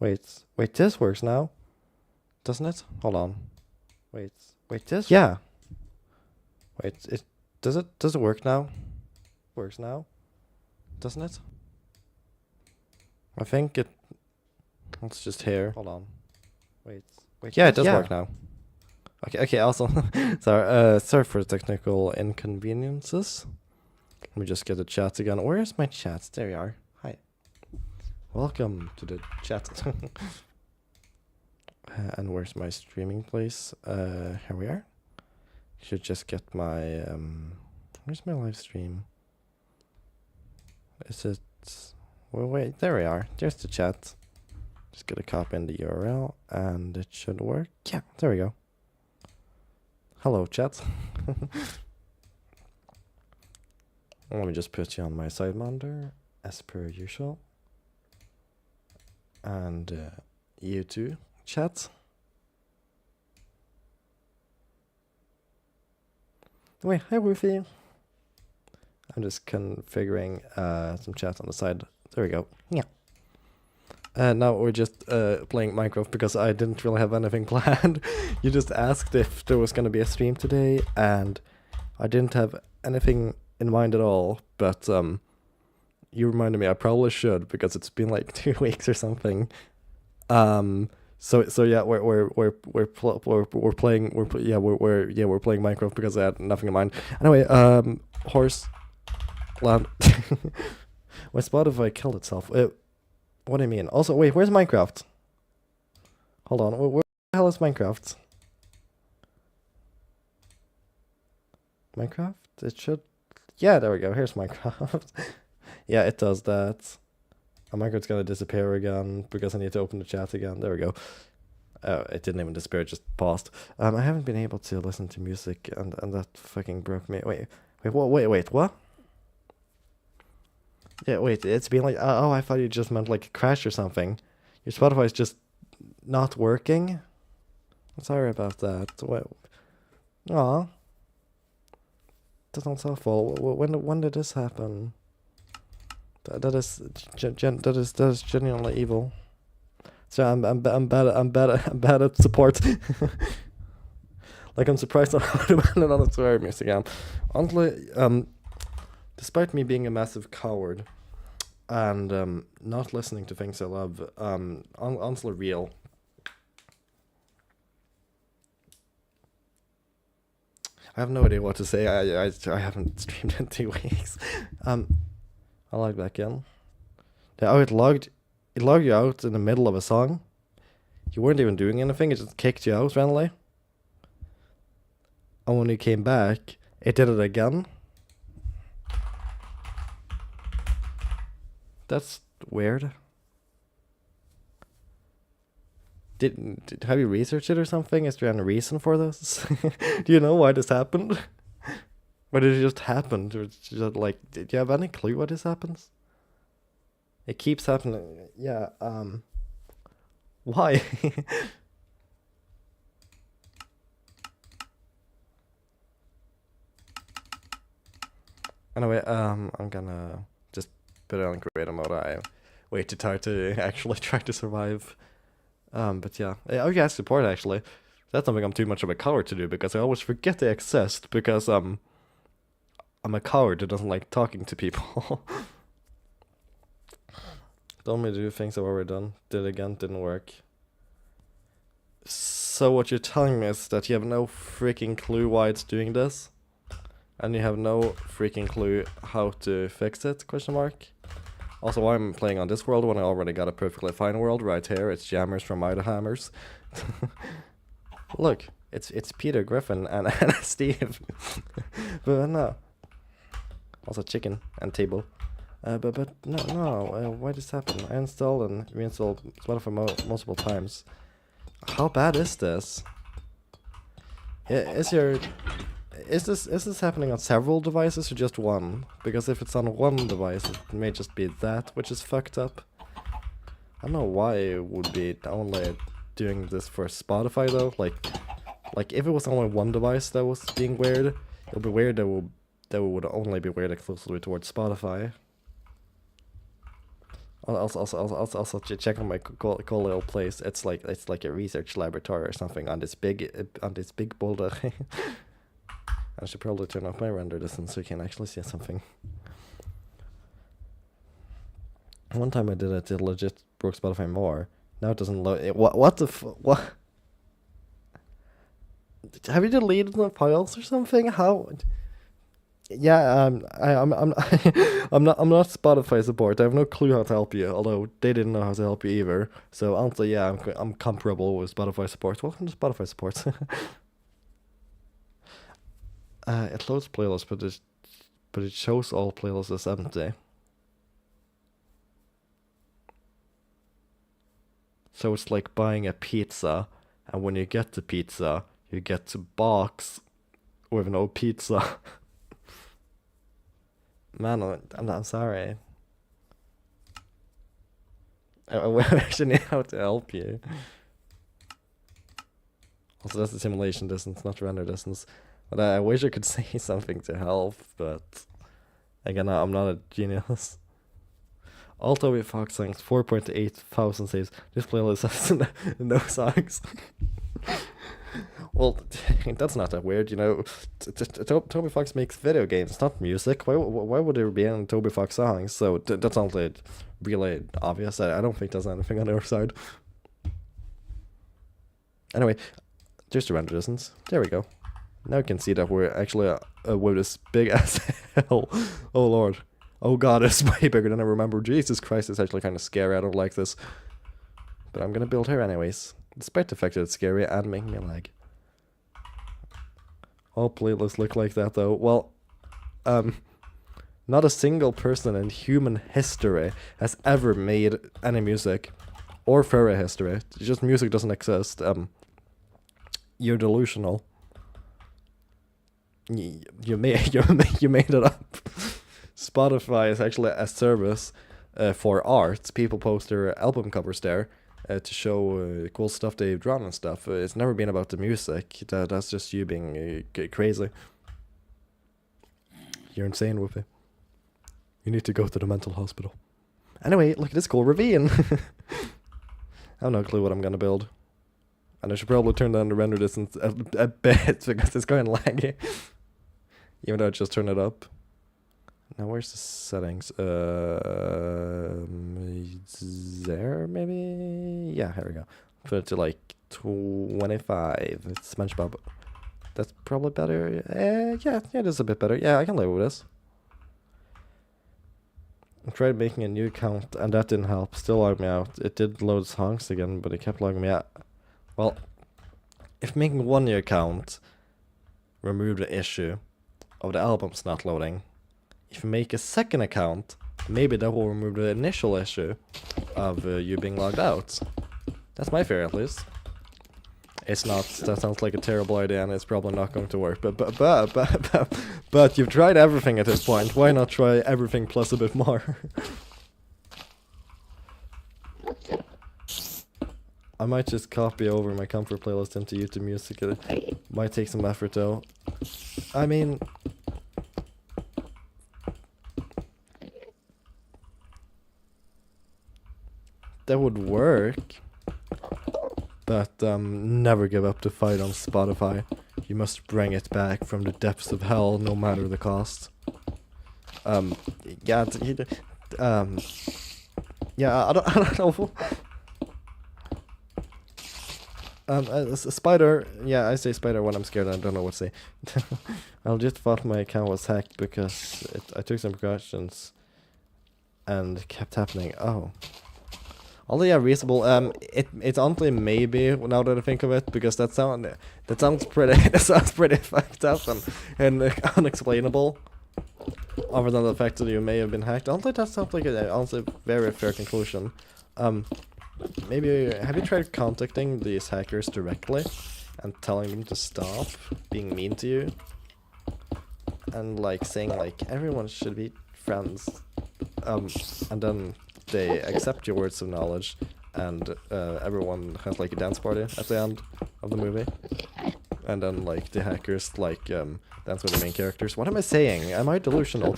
Wait, this works now, doesn't it? Hold on. Wait, this? Yeah. Wait, does it work now? Works now, doesn't it? I think it's just here. Hold on. Wait, yeah, it does work now. Okay, also, sorry for the technical inconveniences. Let me just get the chat again. Where's my chat? There you are. Hi. Welcome to the chat. And where's my streaming place? Here we are. Should just get my, where's my live stream? Is it, well, wait, there we are. There's the chat. Just gotta copy in the URL and it should work. Yeah, there we go. Hello, chat. Let me just put you on my side monitor, as per usual. And you too, chat. Wait, hi, Woofy. I'm just configuring some chat on the side. There we go. Yeah. Now we're just playing Minecraft because I didn't really have anything planned. You just asked if there was going to be a stream today, and I didn't have anything in mind at all, but you reminded me I probably should because it's been like 2 weeks or something. So yeah, we're playing Minecraft because I had nothing in mind. Anyway, horse land. My Spotify killed itself. What do you mean? Also, wait, where's Minecraft? Hold on, where the hell is Minecraft? Minecraft? It should... Yeah, there we go, here's Minecraft. Yeah, it does that. And Minecraft's gonna disappear again because I need to open the chat again. There we go. Oh, it didn't even disappear, it just paused. I haven't been able to listen to music and that fucking broke me. Wait, what? Yeah, wait, it's been like, oh, I thought you just meant like a crash or something. Your Spotify's just not working? I'm sorry about that. What? Aw. That's not awful. When did this happen? That is genuinely evil. So I'm bad at support. Like, I'm surprised I'm not dependent on the swear music again. Honestly, despite me being a massive coward and not listening to things I love, honestly real. I have no idea what to say. I haven't streamed in 2 weeks. I'll log back in. Oh, it logged you out in the middle of a song. You weren't even doing anything. It just kicked you out randomly. And when you came back, it did it again. That's weird. Have you researched it or something? Is there any reason for this? Do you know why this happened? Why did it just happen? Or just like, do you have any clue why this happens? It keeps happening. Yeah, why? Anyway, I'm gonna just put it on creative mode. I way too tired to actually try to survive. But yeah. Oh yeah, support actually. That's something I'm too much of a coward to do because I always forget they exist because I'm a coward who doesn't like talking to people. Told me to do things I've already done. Did it again, didn't work. So what you're telling me is that you have no freaking clue why it's doing this? And you have no freaking clue how to fix it, question mark? Also, why am I playing on this world when I already got a perfectly fine world right here? It's Jammers from Idahammers. Look, it's Peter Griffin and Steve. But no. Also chicken and table. But no, why this happen? I installed and reinstalled Spotify multiple times. How bad is this? Is this happening on several devices or just one? Because if it's on one device, it may just be that, which is fucked up. I don't know why it would be only doing this for Spotify though. Like if it was only one device that was being weird, it would be weird that would only be weird exclusively towards Spotify. Also check on my cool little place. It's like a research laboratory or something on this big boulder. I should probably turn off my render distance so you can actually see something. One time I did it, it legit broke Spotify more. Now it doesn't load. What the what? Have you deleted the files or something? How? Yeah, I'm I'm not Spotify support. I have no clue how to help you. Although they didn't know how to help you either. So honestly, yeah, I'm comparable with Spotify support. Welcome to Spotify support. It loads playlists, but it shows all playlists as empty. So it's like buying a pizza, and when you get the pizza, you get the box with no pizza. Man, I'm sorry. I actually need how to help you. Also, that's the simulation distance, not render distance. But I wish I could say something to help, but again, I'm not a genius. All Toby Fox songs, 4.8 thousand saves. This playlist has no songs. Well, that's not that weird, you know. Toby Fox makes video games, not music. Why would there be any Toby Fox songs? So that's not really obvious. I don't think there's anything on the other side. Anyway, there's the render distance. There we go. Now you can see that we're actually with this big ass hell. Oh lord. Oh god, it's way bigger than I remember. Jesus Christ, it's actually kind of scary. I don't like this. But I'm gonna build her anyways. Despite the fact that it's scary and making me lag. All playlists look like that though. Well, not a single person in human history has ever made any music. Or furry history. Just music doesn't exist. You're delusional. You made it up. Spotify is actually a service for art. People post their album covers there to show cool stuff they've drawn and stuff. It's never been about the music. That's just you being crazy. You're insane, Whoopi. You need to go to the mental hospital. Anyway, look at this cool ravine. I have no clue what I'm gonna build. And I should probably turn down the render distance a bit because it's going laggy. Even though I just turned it up. Now where's the settings? There maybe? Yeah, here we go. Put it to like 25. It's SpongeBob. That's probably better. Yeah, it is a bit better. Yeah, I can live with this. I tried making a new account and that didn't help. Still logged me out. It did load songs again, but it kept logging me out. Well, if making one new account removed the issue of the albums not loading, if you make a second account, maybe that will remove the initial issue of you being logged out. That's my fear, at least. It's not. That sounds like a terrible idea, and it's probably not going to work. But you've tried everything at this point. Why not try everything plus a bit more? I might just copy over my comfort playlist into YouTube Music. It might take some effort, though. I mean, that would work, but never give up the fight on Spotify. You must bring it back from the depths of hell, no matter the cost. Yeah, yeah, I don't know. A spider. Yeah, I say spider when I'm scared. I don't know what to say. I just thought my account was hacked because I took some precautions, and it kept happening. Oh. Although yeah, reasonable. It's honestly maybe now that I think of it, because that sounds pretty fucked up and unexplainable. Other than the fact that you may have been hacked, honestly that sounds like a honestly very fair conclusion. Maybe have you tried contacting these hackers directly and telling them to stop being mean to you? And like saying like everyone should be friends. And then they accept your words of knowledge, and everyone has like a dance party at the end of the movie. And then like the hackers like dance with the main characters. What am I saying? Am I delusional?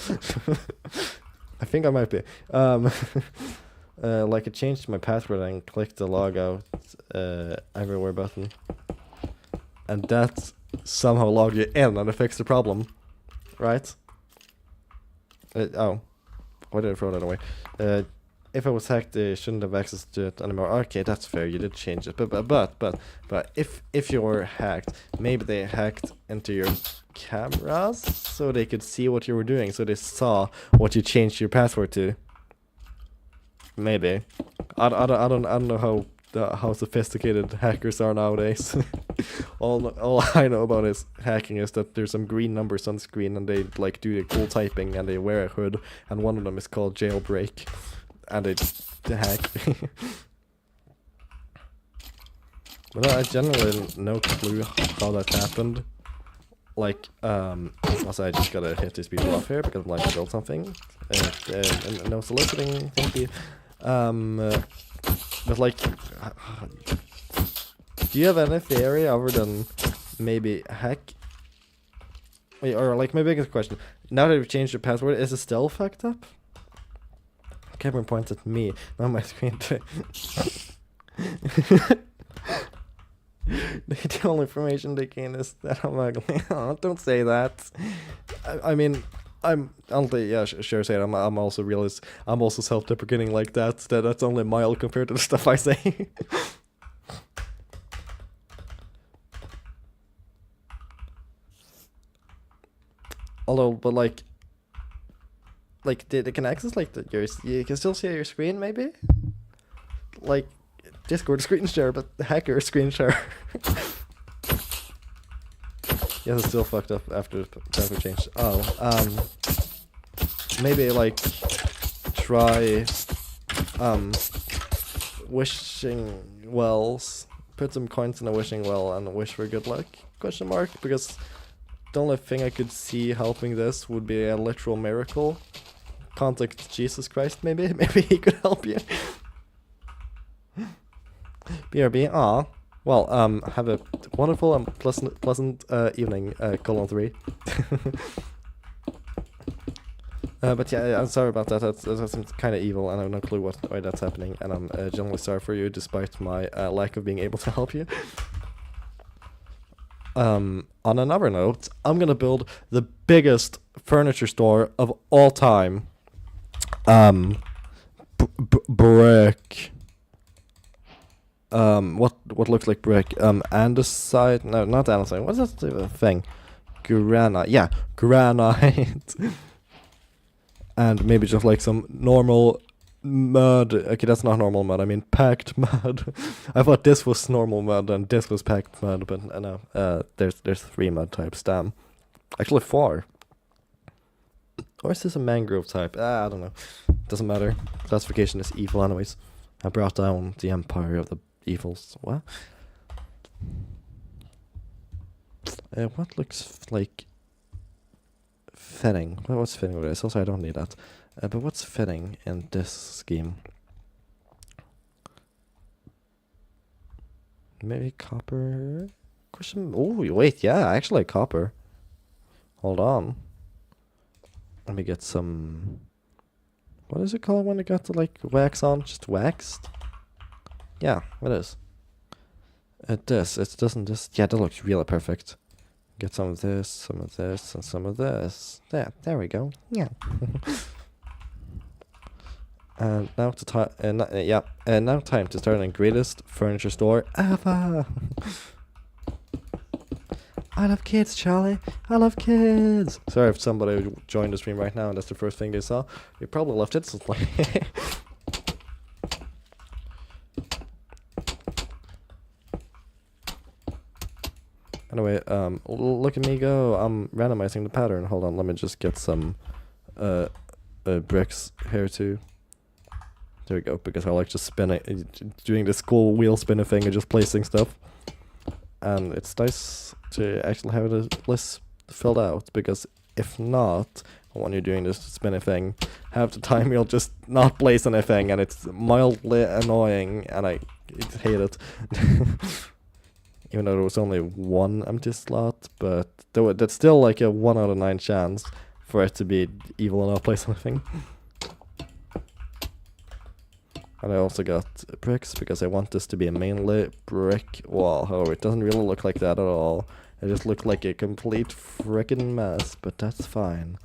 I think I might be. like I changed my password and clicked the logout everywhere button, and that somehow logged you in and it fixed the problem, right? Oh, why did I throw that away? If I was hacked, they shouldn't have access to it anymore. Okay, that's fair. You did change it, but if you were hacked, maybe they hacked into your cameras so they could see what you were doing, so they saw what you changed your password to. Maybe. I don't know how sophisticated hackers are nowadays. all I know about is hacking is that there's some green numbers on the screen and they like do the cool typing and they wear a hood, and one of them is called jailbreak, and they hack. But I generally no clue how that happened. Like, also I just gotta hit these people off here because I'm like to build something. And no soliciting, thank you. But like, do you have any theory other than maybe hack? Wait, or like my biggest question, now that you've changed your password, is it still fucked up? Cameron points at me, not my screen. The only information they gain is that I'm ugly. Oh, don't say that. I mean, sure say it. I'm also realist. I'm also self-deprecating like that. That's only mild compared to the stuff I say. Although, but like they can access like yours. You can still see your screen, maybe. Like Discord screen share, but the hacker screen share. Yes, it's still fucked up after the password change. Oh, maybe like try wishing wells. Put some coins in a wishing well and wish for good luck? Question mark. Because the only thing I could see helping this would be a literal miracle. Contact Jesus Christ, maybe. Maybe he could help you. BRB. Well, have a wonderful and pleasant evening, colon 3. But yeah, I'm sorry about that. That's kind of evil, and I have no clue why that's happening, and I'm genuinely sorry for you, despite my lack of being able to help you. On another note, I'm gonna build the biggest furniture store of all time. Brick. What looks like brick? Andesite? No, not andesite. What's that thing? Granite. Yeah, granite. And maybe just like some normal mud. Okay, that's not normal mud. I mean packed mud. I thought this was normal mud and this was packed mud, but no. There's 3 mud types. Damn. Actually 4. Or is this a mangrove type? I don't know. Doesn't matter. Classification is evil anyways. I brought down the empire of the evils. What? What looks like fitting? Well, what's fitting with this? Also, I don't need that. But what's fitting in this scheme? Maybe copper? Question. Oh, wait, yeah, actually copper. Hold on. Let me get some. What is it called when it got to like wax on? Just waxed? Yeah, it is. It doesn't just. Yeah, that looks really perfect. Get some of this, and some of this. There we go. Yeah. And now now time to start the greatest furniture store ever. I love kids, Charlie. I love kids. Sorry if somebody joined the stream right now and that's the first thing they saw. You probably left instantly. Anyway, look at me go. I'm randomizing the pattern. Hold on, let me just get some bricks here too. There we go, because I like just spinning, doing this cool wheel spinning thing and just placing stuff. And it's nice to actually have the list filled out, because if not, when you're doing this spinning thing, half the time you'll just not place anything and it's mildly annoying and I hate it. Even though there was only 1 empty slot, but that's still like a 1 out of 9 chance for it to be evil and not place anything. And I also got bricks because I want this to be a mainly brick wall. However, it doesn't really look like that at all. It just looked like a complete frickin' mess, but that's fine.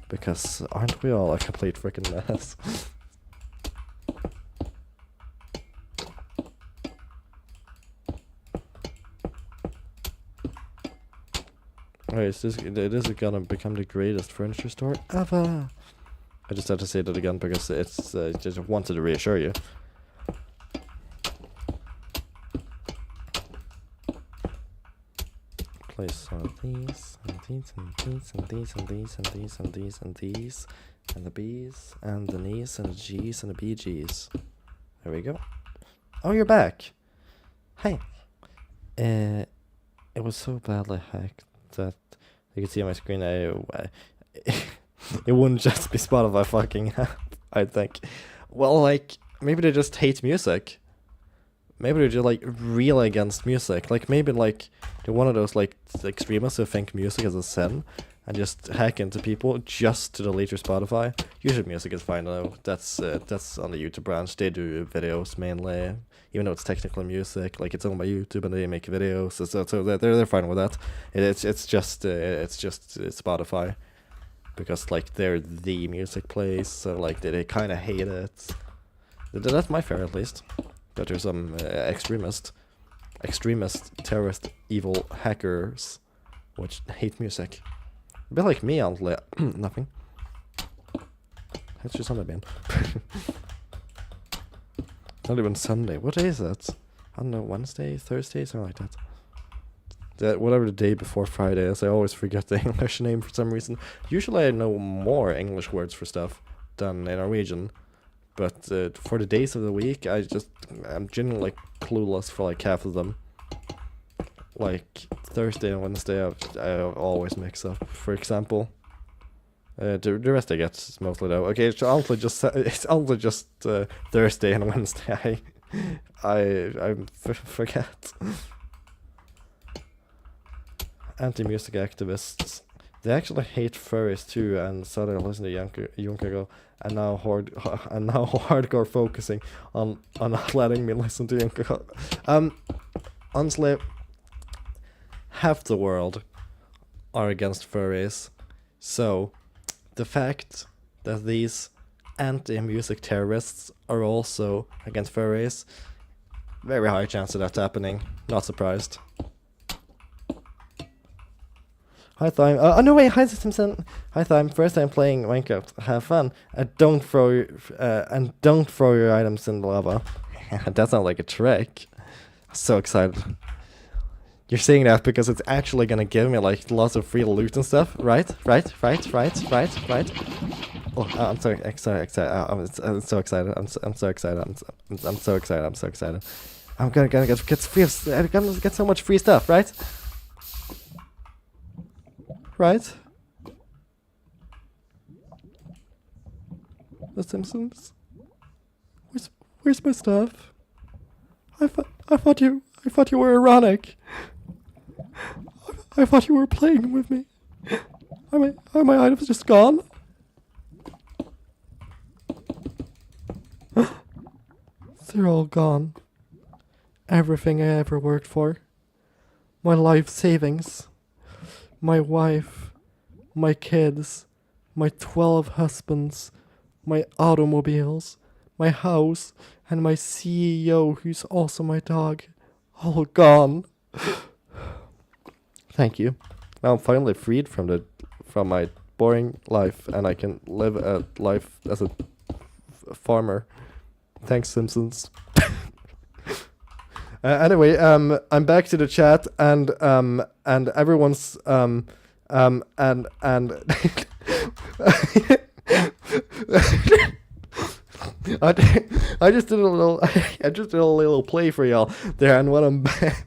Because aren't we all a complete frickin' mess? Alright, this is gonna become the greatest furniture store ever. I just had to say that again because it's just wanted to reassure you. Place all these, and these, and these, and these, and these, and these, and these, and these, and the B's, and the knees, and the G's, and the BG's. There we go. Oh, you're back. Hi. It was so badly hacked that you can see on my screen. It wouldn't just be Spotify fucking app, I think. Well, like, maybe they just hate music. Maybe they're just, like, real against music. Like, maybe, like, they're one of those, like, extremists who think music is a sin and just hack into people just to delete your Spotify. Usually music is fine, though. That's on the YouTube branch. They do videos, mainly. Even though it's technical music, like, it's owned by YouTube and they make videos. So they're fine with that. It's just Spotify. Because, like, they're the music place, so, like, they kind of hate it. That's my fear, at least. That there's some extremist, terrorist, evil hackers which hate music. A bit like me, nothing. It's just Sunday, man. It's not even Sunday. What day is that? I don't know, Wednesday, Thursday, something like that. Whatever the day before Friday is, I always forget the English name for some reason. Usually I know more English words for stuff than in Norwegian. But for the days of the week, I'm genuinely like clueless for like half of them. Like Thursday and Wednesday, I always mix up. For example, the rest I get is mostly though. Okay, it's honestly just Thursday and Wednesday. I forget. Anti-music activists. They actually hate furries too, and so they listen to Junker and now hardcore focusing on not letting me listen to Junker. Honestly, half the world are against furries, so the fact that these anti-music terrorists are also against furries, very high chance of that happening. Not surprised. Hi Thyme. Oh no wait, hi Simpson. Hi Thyme. First time playing Minecraft. Have fun. Don't throw your items in the lava. That sounds like a trick. I'm so excited. You're saying that because it's actually gonna give me like lots of free loot and stuff, right? Right. Oh, I'm so excited. I'm so excited. I'm so excited. I'm so excited. I'm gonna get so much free stuff, right? Right? The Simpsons? Where's my stuff? I thought you were ironic. I thought you were playing with me. Are my items just gone? They're all gone. Everything I ever worked for. My life savings. My wife, my kids, my 12 husbands, my automobiles, my house, and my CEO, who's also my dog, all gone. Thank you. Now I'm finally freed from my boring life, and I can live a life as a farmer. Thanks, Simpsons. Anyway, I'm back to the chat, and everyone's and I just did a little play for y'all there, and when I'm back,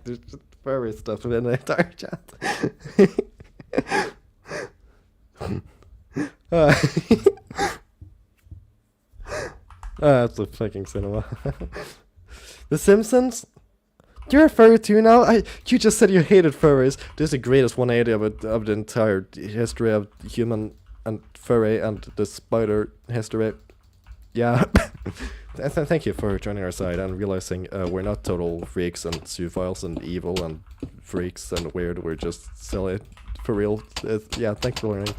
there's just furry stuff in the entire chat. That's a fucking cinema. The Simpsons? You're a furry too now? You just said you hated furries. This is the greatest 180 of the entire history of human and furry and the spider history. Yeah. thank you for joining our side and realizing we're not total freaks and zoophiles and evil and freaks and weird. We're just silly for real. Yeah, thanks for learning.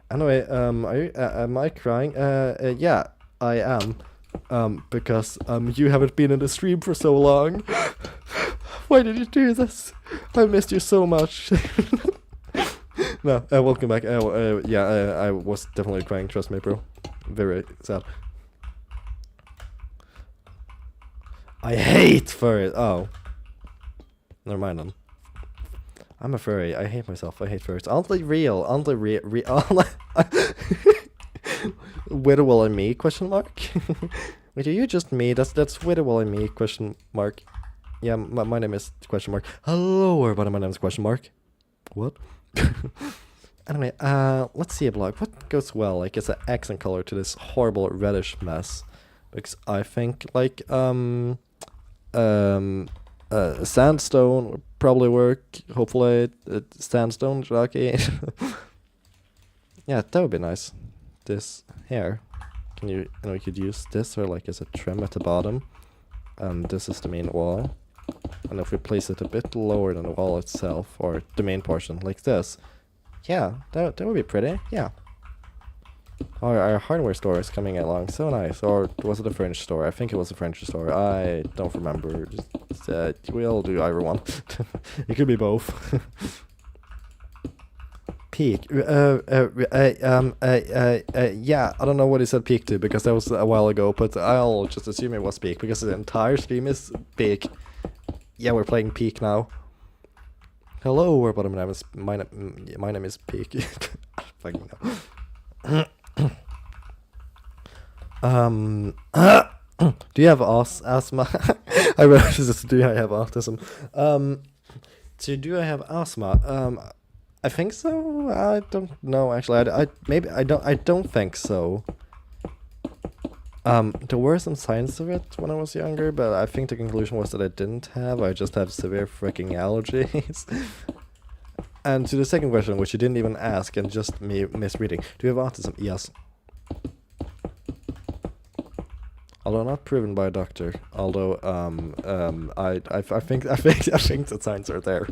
Anyway, am I crying? Yeah, I am. Because you haven't been in the stream for so long. Why did you do this? I missed you so much. No, welcome back. Yeah, I was definitely crying, trust me, bro. Very sad. I hate furries. Oh. Never mind then. I'm a furry. I hate myself. I hate furries. Aren't they real? Aren't they real? Where will I me? Question mark. Wait, are you just me? That's where will I me? Question mark. Yeah, my name is question mark. Hello, everybody. My name is question mark. What? Anyway, let's see a blog. What goes well? Like, it's an accent color to this horrible reddish mess. Because I think like sandstone would probably work. Hopefully, sandstone, okay. Yeah, that would be nice. This here, can you know you could use this or like as a trim at the bottom, and this is the main wall. And if we place it a bit lower than the wall itself, or the main portion, like this, yeah, that would be pretty. Yeah. Our hardware store is coming along so nice. Or was it a French store? I think it was a French store. I don't remember. Just, we all do either one. It could be both. Peak. Yeah, I don't know what he said peak to because that was a while ago, but I'll just assume it was peak because the entire stream is peak. Yeah, we're playing peak now. Hello, everybody. My name is Peak. Fucking no. Do you have asthma? I wrote this. Do I have autism? So do I have asthma? I think so. I don't know actually. I don't think so. There were some signs of it when I was younger, but I think the conclusion was that I didn't have. I just have severe freaking allergies. And to the second question, which you didn't even ask, and just me misreading, do you have autism? Yes. Although not proven by a doctor. Although I think the signs are there.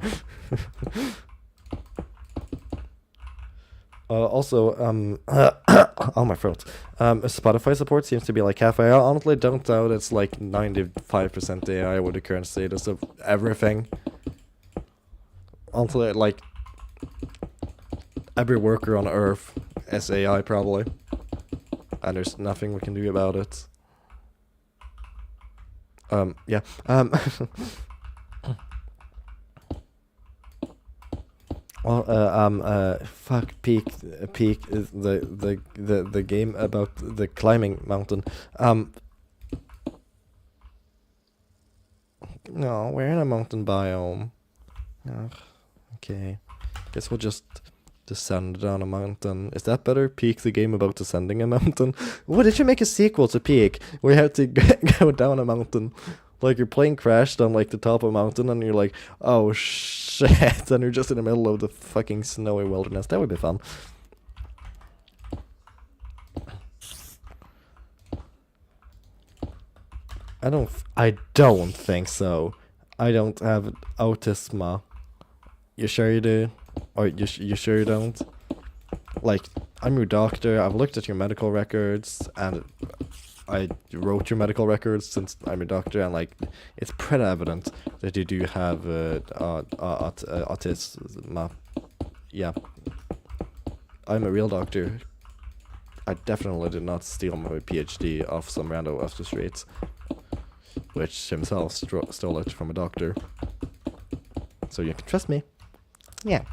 Also, oh my throat. Spotify support seems to be like half AI. I honestly don't doubt it's like 95% AI with the current status of everything. Honestly, like every worker on Earth is AI probably, and there's nothing we can do about it. Yeah. Well, fuck, Peak is the game about the climbing mountain. No, we're in a mountain biome. Ugh, okay, guess we'll just descend down a mountain. Is that better? Peak, the game about descending a mountain? What, did you make a sequel to Peak where you have to go down a mountain? Like your plane crashed on like the top of a mountain and you're like, oh shit, and you're just in the middle of the fucking snowy wilderness. That would be fun. I don't think so. I don't have autism. You sure you do? Or you sure you don't? Like, I'm your doctor, I've looked at your medical records, and I wrote your medical records since I'm a doctor, and like, it's pretty evident that you do have autism. Yeah. I'm a real doctor. I definitely did not steal my PhD off some rando off the streets, which himself stole it from a doctor. So you can trust me. Yeah.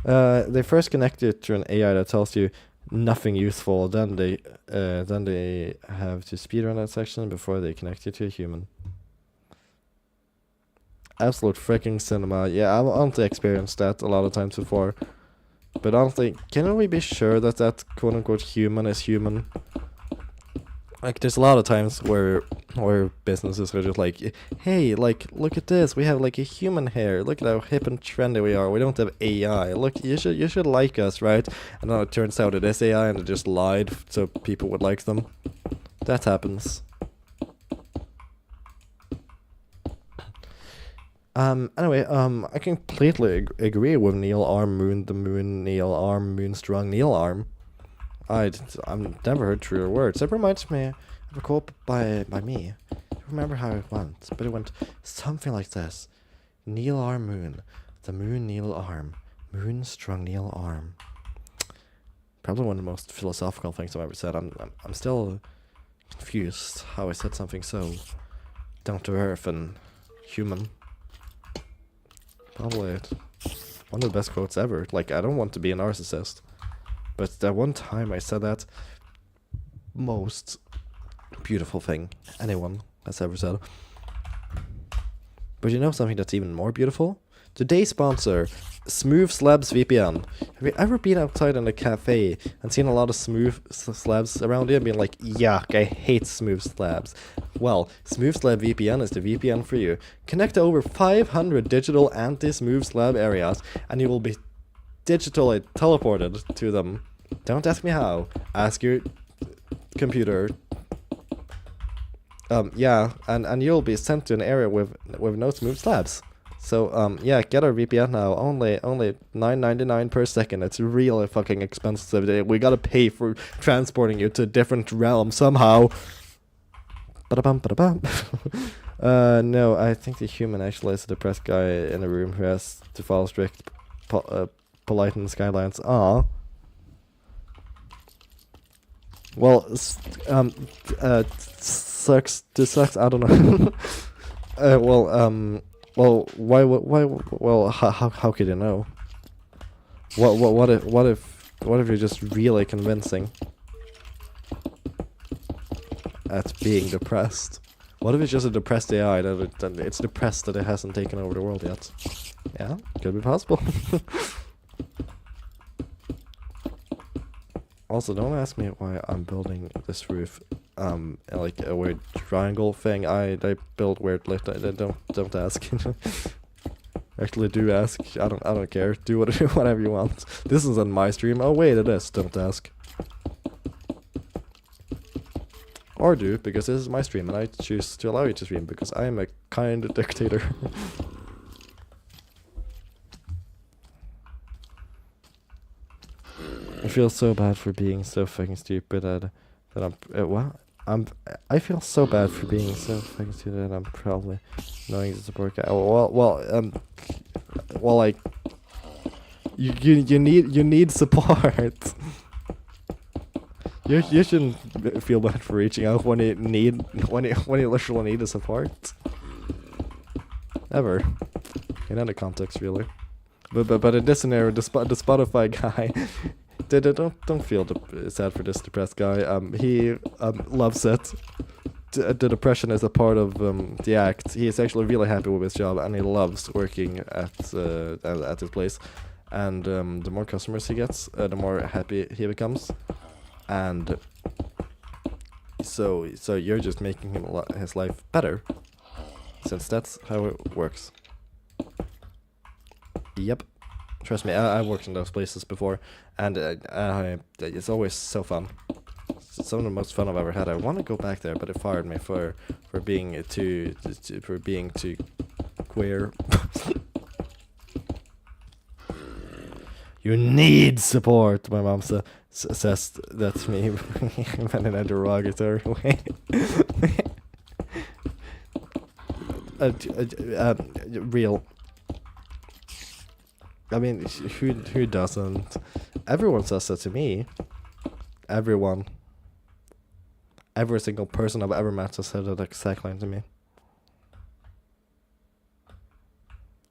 They first connect it to an AI that tells you nothing useful, then they have to speedrun that section before they connect it to a human. Absolute freaking cinema. Yeah, I've honestly experienced that a lot of times before. But honestly, can we be sure that that quote-unquote human is human? Like, there's a lot of times where businesses are just like, hey, like, look at this, we have like a human here, look at how hip and trendy we are, we don't have AI, look, you should like us, right? And then it turns out it is AI and they just lied so people would like them. That happens. Anyway, I completely agree with Neil Arm Moon, the Moon, Neil Arm, Moonstrong, Neil Arm. I've never heard truer words. It reminds me of a quote by me. I don't remember how it went, but it went something like this. Neil Arm Moon, the Moon, Neil Arm, Moonstrong, Neil Arm. Probably one of the most philosophical things I've ever said. I'm still confused how I said something so down to earth and human. Probably one of the best quotes ever. Like, I don't want to be a narcissist, but that one time I said that most beautiful thing anyone has ever said. But you know something that's even more beautiful? Today's sponsor, Smooth Slabs VPN. Have you ever been outside in a cafe and seen a lot of smooth slabs around you and been like, yuck, I hate smooth slabs? Well, Smooth Slab VPN is the VPN for you. Connect to over 500 digital anti-smooth slab areas and you will be digitally teleported to them. Don't ask me how. Ask your computer. Yeah, and you'll be sent to an area with no smooth slabs. So, yeah, get our VPN now. Only $9.99 per second. It's really fucking expensive. We gotta pay for transporting you to a different realm somehow. Ba-da-bum, ba-da-bum. No, I think the human actually is a depressed guy in a room who has to follow strict politeness guidelines. Aw. Well, sucks. I don't know. Well, how could you know? What if you're just really convincing at being depressed? What if it's just a depressed AI that it's depressed that it hasn't taken over the world yet? Yeah, could be possible. Also, don't ask me why I'm building this roof, like a weird triangle thing. I build weird, like, don't ask. Actually, do ask. I don't care. Do whatever you want. This is on my stream. Oh wait, it is. Don't ask. Or do, because this is my stream, and I choose to allow you to stream because I am a kind dictator. I feel so bad for being so fucking stupid that I'm I feel so bad for being so fucking stupid that I'm probably knowing the support guy. Well, like you need support. You shouldn't feel bad for reaching out when you literally need the support. Ever, in any context, really. But in this scenario, the Spotify guy. Don't feel sad for this depressed guy. He loves it. The depression is a part of the act. He is actually really happy with his job, and he loves working at his place. And the more customers he gets, the more happy he becomes. And so you're just making his life better, since that's how it works. Yep. Trust me, I've worked in those places before, and it's always so fun. It's some of the most fun I've ever had. I want to go back there, but it fired me for being too queer. You need support, my mom says that to me, but in a derogatory way. Real. I mean, who doesn't? Everyone says that to me. Everyone. Every single person I've ever met has said that exact line to me.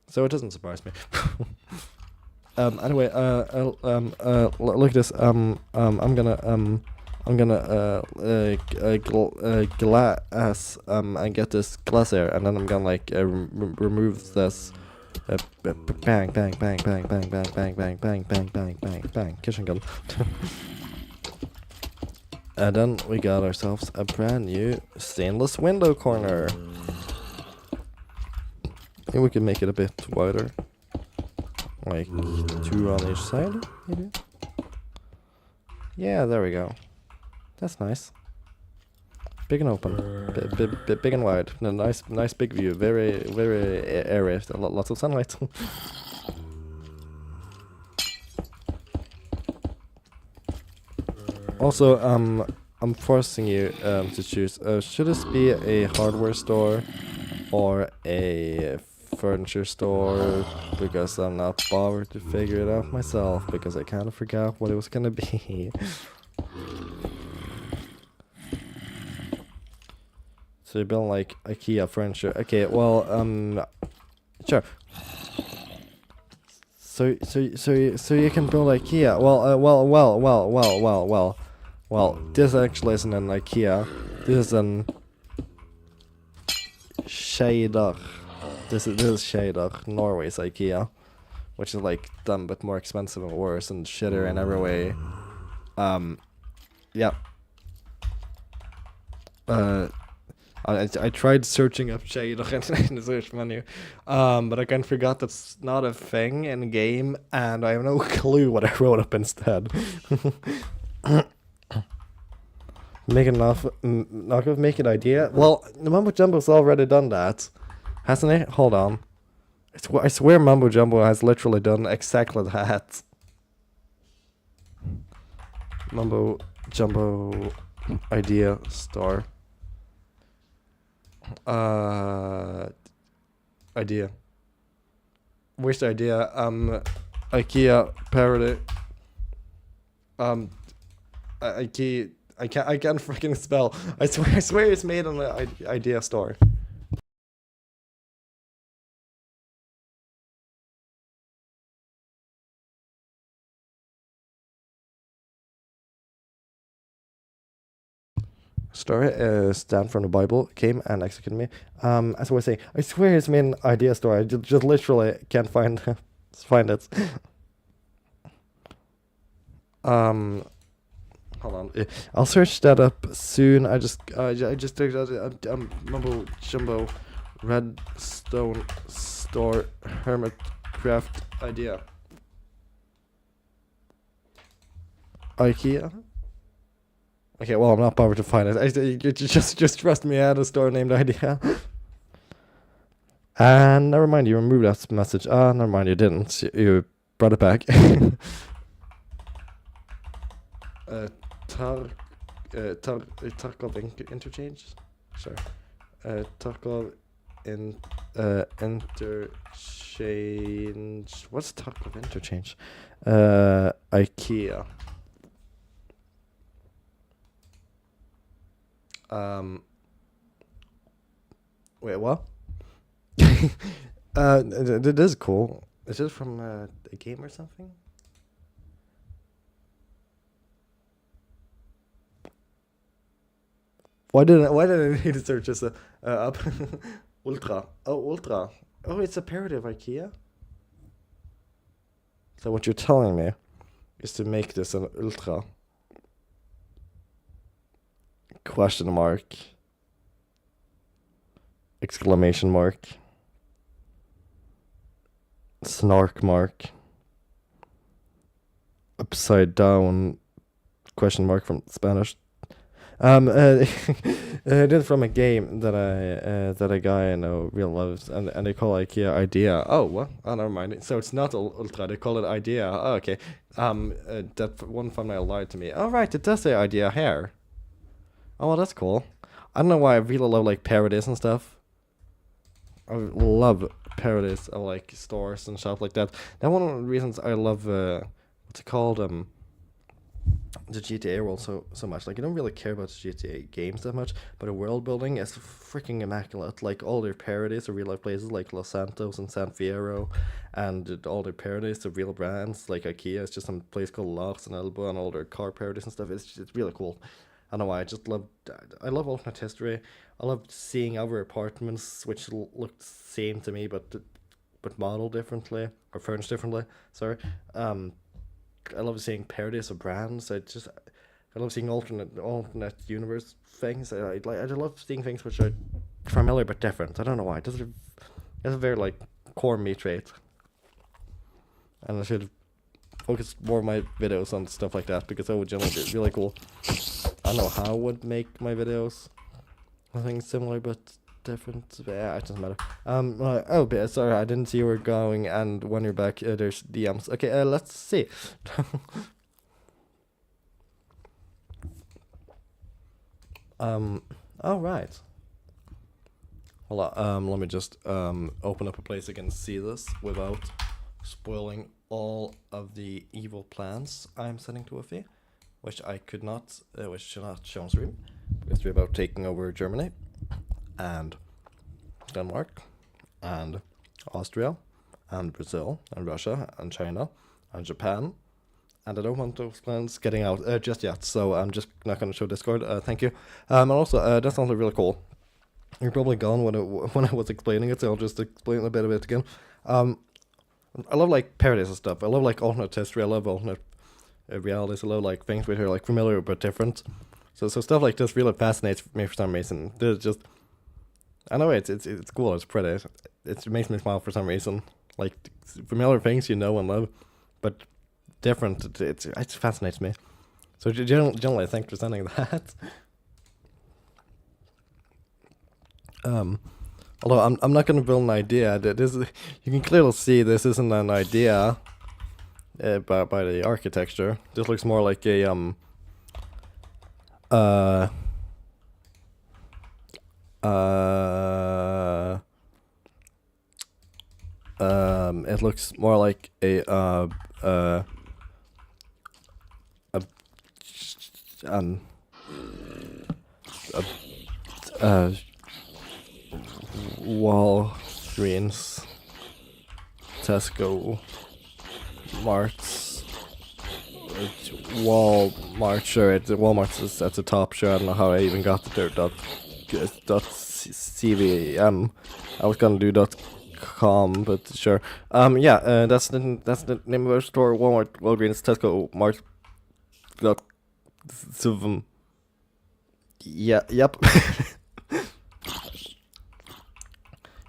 So it doesn't surprise me. Anyway, look at this. I'm gonna glass and get this glass air, and then I'm gonna like remove this. Bang, bang, bang, bang, bang, bang, bang, bang, bang, bang, bang, bang, bang, kitchen gun. And then we got ourselves a brand new stainless window corner. I think we can make it a bit wider. Like 2 on each side, maybe? Yeah, there we go. That's nice. Big and open. Big and wide. A nice big view. Very airy. Lots of sunlight. Also, I'm forcing you to choose. Should this be a hardware store or a furniture store? Because I'm not bothered to figure it out myself because I kind of forgot what it was gonna be. So you're building like IKEA furniture. Okay, well, sure. So you can build IKEA. Well, this actually isn't an IKEA. This is an Shader. This is Shader, Norway's IKEA, which is like dumb but more expensive and worse and shitter in every way. Yeah. I tried searching up Shader in the search menu, but I kind of forgot that's not a thing in game, and I have no clue what I wrote up instead. Make it not gonna make it idea. Well, Mumbo Jumbo's already done that, hasn't it? Hold on, I swear Mumbo Jumbo has literally done exactly that. Mumbo Jumbo idea store. Idea. Which idea? IKEA parody. IKEA. I can't freaking spell. I swear it's made on the idea store. Story stand from the Bible came and executed me. As I was saying, I swear it's made an idea store. I just literally can't find it. Hold on. I'll search that up soon. I just Mumbo Jumbo Redstone Store Hermit Craft idea. IKEA. Okay, well, I'm not bothered to find it. You just trust me. I had a store named Idea. And never mind, you removed that message. Never mind, you didn't. You brought it back. Tarkov interchange? Sure. Tarkov interchange. What's Tarkov interchange? IKEA. Wait, what? It is cool. Is it from a game or something? Why did I need to search this up? Ultra. Oh, Ultra. Oh, it's a parody of IKEA? So what you're telling me is to make this an Ultra. Question mark. Exclamation mark. Snark mark. Upside down. Question mark from Spanish. I did it from a game that a guy I know really loves, and they call IKEA Idea. Oh, what? Oh, never mind. So it's not Ultra. They call it Idea. Oh, okay. That one thumbnail lied to me. Oh, right. It does say Idea here. Oh, well, that's cool. I don't know why I really love like parodies and stuff. I love parodies of like stores and stuff like that. Now, one of the reasons I love what's it called the GTA world so much. Like, I don't really care about the GTA games that much, but the world building is freaking immaculate. Like, all their parodies of real life places like Los Santos and San Fierro, and all their parodies of real brands like IKEA. It's just some place called Lox and Elbow, and all their car parodies and stuff. It's really cool. I don't know why. I love alternate history. I love seeing other apartments which look the same to me, but modeled differently or furnished differently. Sorry. I love seeing parodies of brands. I love seeing alternate universe things. I love seeing things which are familiar but different. I don't know why. It's a very like core me trait. And I should focus more of my videos on stuff like that because that would generally be really cool. I don't know how I would make my videos, I think similar but different. Yeah, it doesn't matter. Oh, sorry, I didn't see you were going. And when you're back, there's DMs. Okay, let's see. All right. Hold on. Let me just open up a place I can see this without spoiling all of the evil plans I'm sending to Wifey, which I could not, which should not show on stream, because we're about taking over Germany, and Denmark, and Austria, and Brazil, and Russia, and China, and Japan, and I don't want those plans getting out just yet, so I'm just not going to show Discord. Thank you. And also, that sounds really cool. You're probably gone when I was explaining it, so I'll just explain a bit of it again. I love like parodies and stuff. I love like alternate history. I love alternate realities. I love like things which are like familiar but different. So stuff like this really fascinates me for some reason. There's just, I know it's cool. It's pretty. It makes me smile for some reason. Like familiar things you know and love, but different. It fascinates me. So generally, thanks for sending that. Although I'm not going to build an idea. This is, you can clearly see this isn't an idea by the architecture. This looks more like a it looks more like a Walgreens, Tesco, Mart's, Walmart, sure, Walmart is at the top, sure, I don't know how I even got there, .cvm, I was gonna do .com, but sure, yeah, that's the name of our store, Walmart, Walgreens, Tesco, Mart, .cvm, yeah, yep.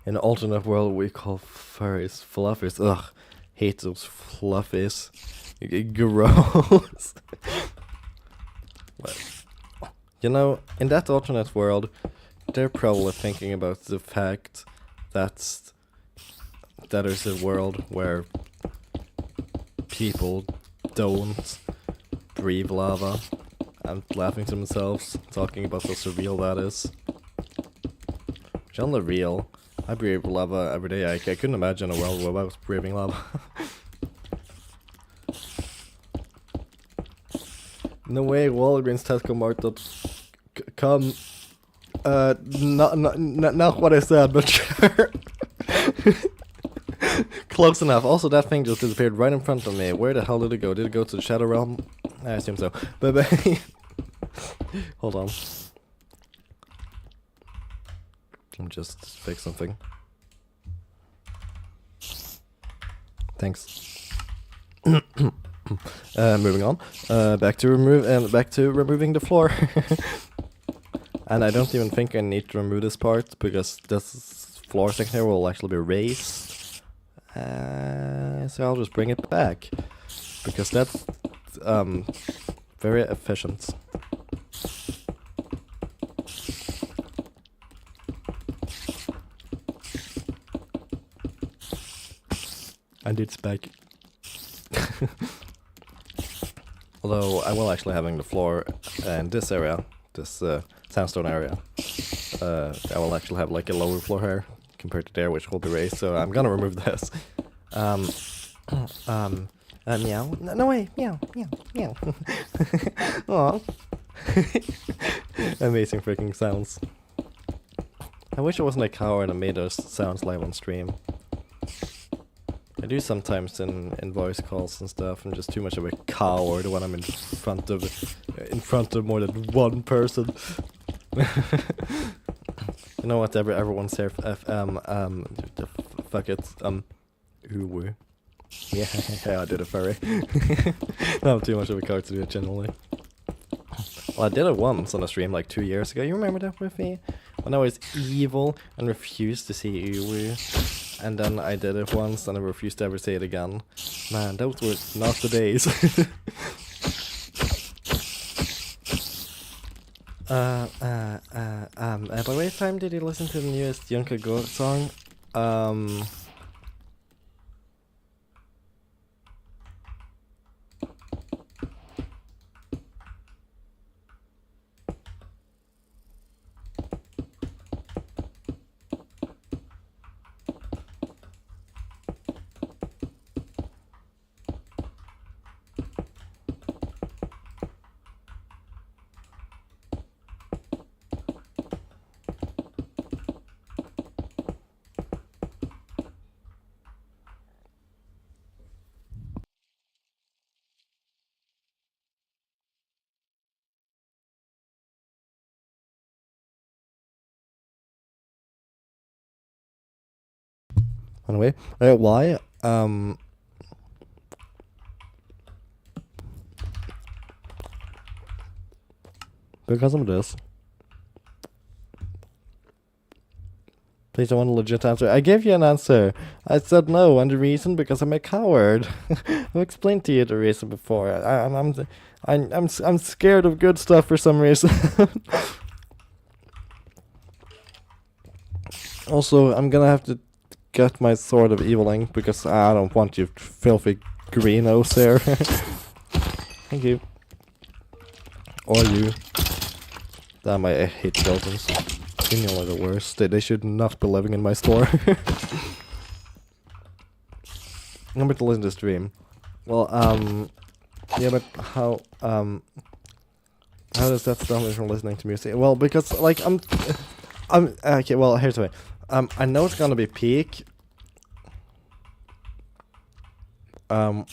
In an alternate world, we call furries fluffies. Ugh, hate those fluffies. Gross. You know, in that alternate world, they're probably thinking about the fact that there's a world where people don't breathe lava and laughing to themselves, talking about how surreal that is. Which on the real, I breathe lava every day. I couldn't imagine a world without breathing lava. No way, Walgreens, Tesco, Mart.com. Not what I said, but sure. Close enough. Also, that thing just disappeared right in front of me. Where the hell did it go? Did it go to the Shadow Realm? I assume so. But hold on. Let me just fix something. Thanks. Moving on. Back to removing the floor. And I don't even think I need to remove this part because this floor section here will actually be raised. So I'll just bring it back because that's very efficient. And it's back. Although I will actually having the floor in this area, this sandstone area. I will actually have like a lower floor here compared to there, which will be raised. So I'm gonna remove this. Meow. No way. Meow. Meow. Meow. Aw. Amazing freaking sounds. I wish it wasn't a coward and made those sounds live on stream. I do sometimes in voice calls and stuff. I'm just too much of a coward when I'm in front of more than one person. You know what? Everyone's here. Fuck it. Ooh. Yeah, I did a furry. Not too much of a coward to do it generally. Well, I did it once on a stream like 2 years ago. You remember that with me? When I was evil and refused to say Uwu. And then I did it once and I refused to ever say it again. Man, those were not the days. By the way, time did you listen to the newest Yunka Go song? Anyway, why? Because of this. Please don't want a legit answer. I gave you an answer. I said no, and the reason because I'm a coward. I've explained to you the reason before. I'm scared of good stuff for some reason. Also, I'm gonna have to get my sword of eviling because I don't want you filthy greenos there. Thank you. Or you. Damn, I hate skeletons. Genuinely the worst. They should not be living in my store. I'm about to listen to the stream. Well, yeah, but how does that stop me from listening to music? Well, because, like, okay, well, here's the way. I know it's gonna be peak. And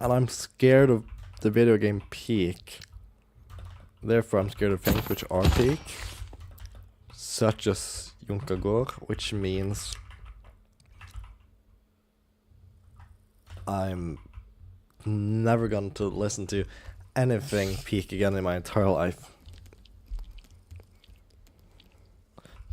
I'm scared of the video game peak. Therefore, I'm scared of things which are peak. Such as Junkagor, which means I'm never going to listen to anything peak again in my entire life.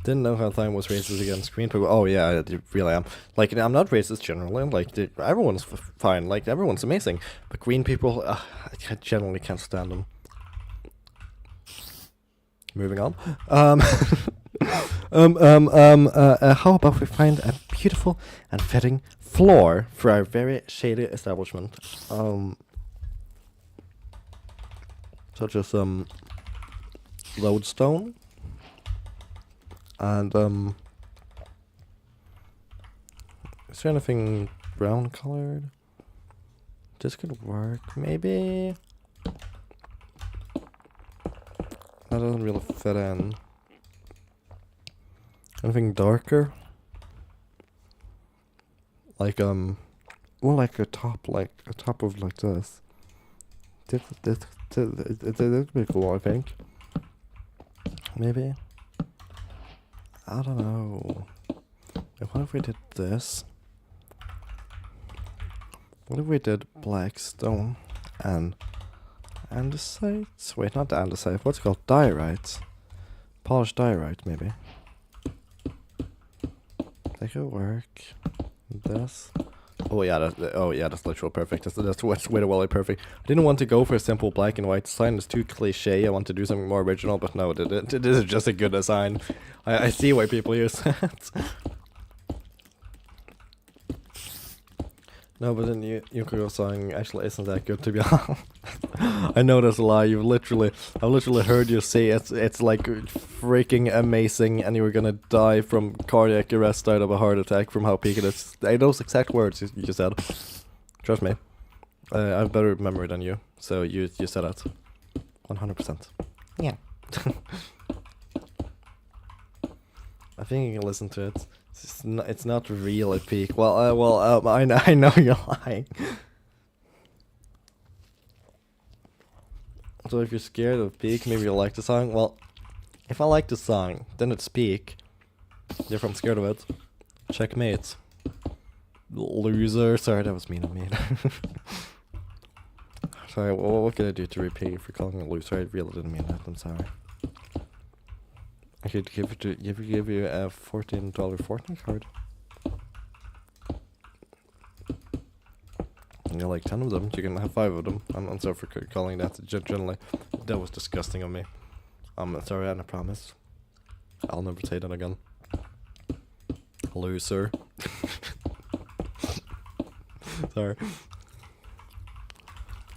Didn't know how time was racist against green people. Oh yeah, I really am. Like, I'm not racist generally. Like, everyone's fine. Like, everyone's amazing. But green people, I generally can't stand them. Moving on. How about we find a beautiful and fitting floor for our very shady establishment? Such as lodestone. And is there anything brown colored? This could work, maybe. That doesn't really fit in. Anything darker? Like well, like a top of like this. This would be cool, I think. Maybe. I don't know. What if we did this? What if we did black stone and andesite? Wait, not andesite. What's it called? Diorite. Polished diorite, maybe. That could work. This. Oh yeah, that's literally perfect. That's way well perfect. I didn't want to go for a simple black and white design. It's too cliche. I want to do something more original, but no, this is just a good design. I see why people use it. No, but the new Yukiko song actually isn't that good, to be honest. I know that's a lie. I've literally heard you say it's like freaking amazing, and you were gonna die from cardiac arrest out of a heart attack from how peak it is. Those exact words you just said. Trust me. I have better memory than you, so you said that. 100%. Yeah. I think you can listen to it. It's not really peak. Well, I know you're lying. So if you're scared of peak, maybe you'll like the song. Well, if I like the song, then it's peak. If I'm scared of it, checkmate. Loser. Sorry, that was mean of me. Sorry, what can I do to repay you for calling me a loser? I really didn't mean that. I'm sorry. I could give you a $14 Fortnite card. You got like 10 of them. You can have 5 of them. I'm sorry for calling that generally. That was disgusting of me. Sorry, I promise. I'll never say that again. Loser. Sorry.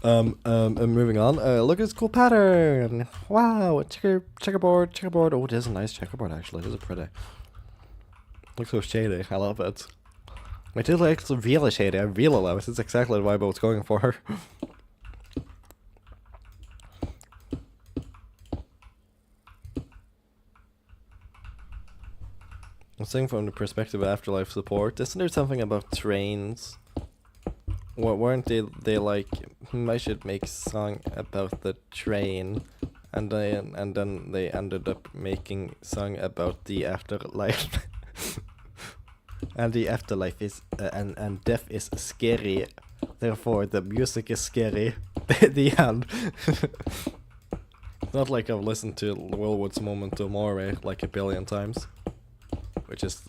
Moving on. Look at this cool pattern. Wow, checkerboard. Oh, it is a nice checkerboard actually. It is pretty. Looks so shady. I love it. It is like really shady. I really love it. It's exactly the vibe I was going for. I'm saying from the perspective of afterlife support, isn't there something about trains? Weren't they like, I should make a song about the train, and then they ended up making song about the afterlife. And the afterlife is and death is scary, therefore the music is scary. The end. It's not like I've listened to Willwood's Memento Mori like a billion times, which is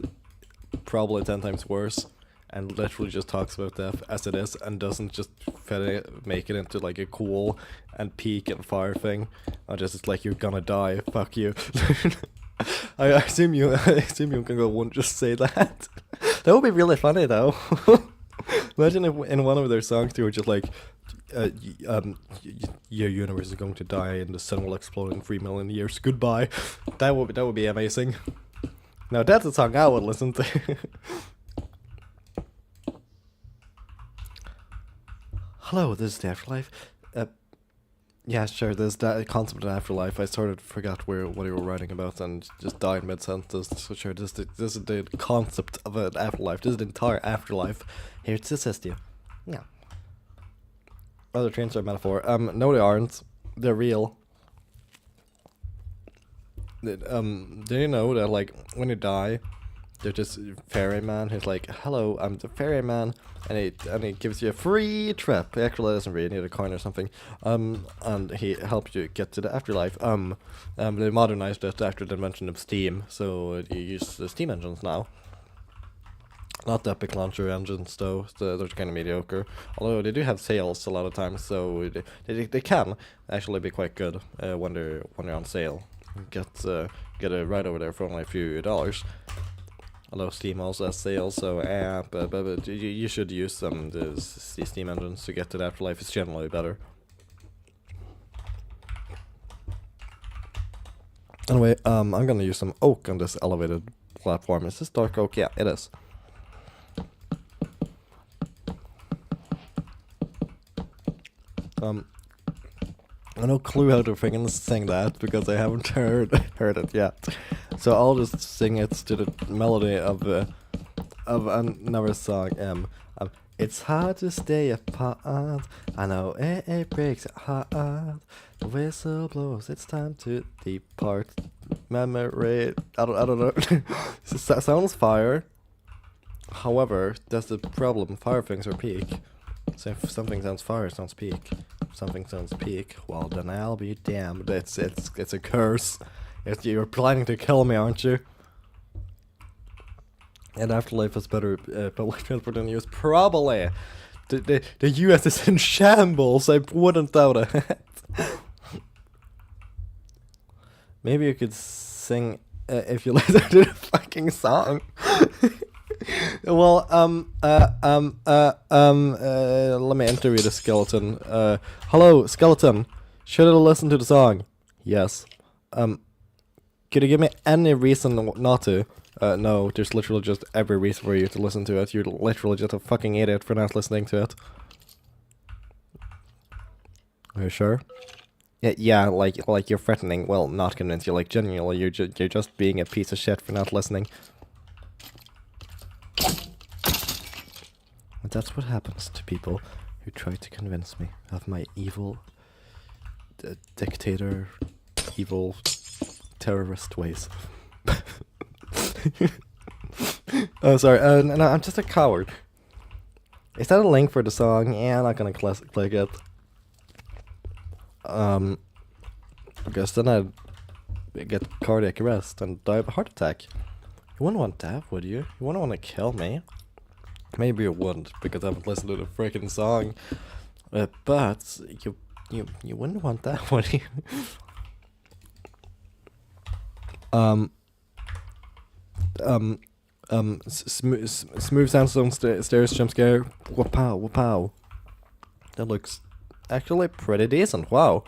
probably 10 times worse, and literally just talks about death as it is, and doesn't just make it into like a cool and peak and fire thing. It's like, you're gonna die, fuck you. I assume you can go won't just say that. That would be really funny though. Imagine if in one of their songs they were just like, your universe is going to die and the sun will explode in 3 million years. Goodbye. That would be amazing. Now that's a song I would listen to. Hello, this is the afterlife. Yeah, sure. There's that concept of afterlife. I sort of forgot what you were writing about and just died mid-sentence. So sure, this is the concept of an afterlife. This is the entire afterlife. Here to assist you. Yeah. Other trains are a metaphor. No, they aren't. They're real. Do you know that like when you die, there's this ferryman who's like, "Hello, I'm the ferryman," and he gives you a free trip. He actually doesn't really need a coin or something. And he helps you get to the afterlife. They modernized it after the invention of steam, so you use the steam engines now. Not the epic launcher engines though. They're kind of mediocre. Although they do have sails a lot of times, so they can actually be quite good when they're on sale. Get a ride over there for only a few dollars. Although Steam also has sales, so but you should use the steam engines to get to the afterlife. It's generally better. Anyway, I'm gonna use some oak on this elevated platform. Is this dark oak? Yeah, it is. I no clue how to freaking sing that because I haven't heard it yet. So I'll just sing it to the melody of another song. It's hard to stay apart. I know it breaks heart. The whistle blows. It's time to depart. Memory. I don't know. That sounds fire. However, that's the problem. Fire things are peak. So if something sounds fire, it sounds peak. If something sounds peak, well then I'll be damned. It's a curse. You're planning to kill me, aren't you? And afterlife is better public transport than the US. Probably. The US is in shambles. I wouldn't doubt it. Maybe you could sing if you listen to the fucking song. Well, let me interview the skeleton. Hello, skeleton. Should I listen to the song? Yes. Could you give me any reason not to? No, there's literally just every reason for you to listen to it. You're literally just a fucking idiot for not listening to it. Are you sure? Yeah, like you're threatening. Well, not convinced. You're like genuinely, you're just being a piece of shit for not listening. And that's what happens to people who try to convince me of my evil, dictator, evil, terrorist ways. Oh, sorry. No, I'm just a coward. Is that a link for the song? Yeah, I'm not gonna click it. I guess then I'd get cardiac arrest and die of a heart attack. You wouldn't want that, would you? You wouldn't want to kill me. Maybe you wouldn't, because I haven't listened to the freaking song. But you wouldn't want that, would you? Um, smooth sandstone stairs jump scare. Wapow, wapow. That looks actually pretty decent. Wow.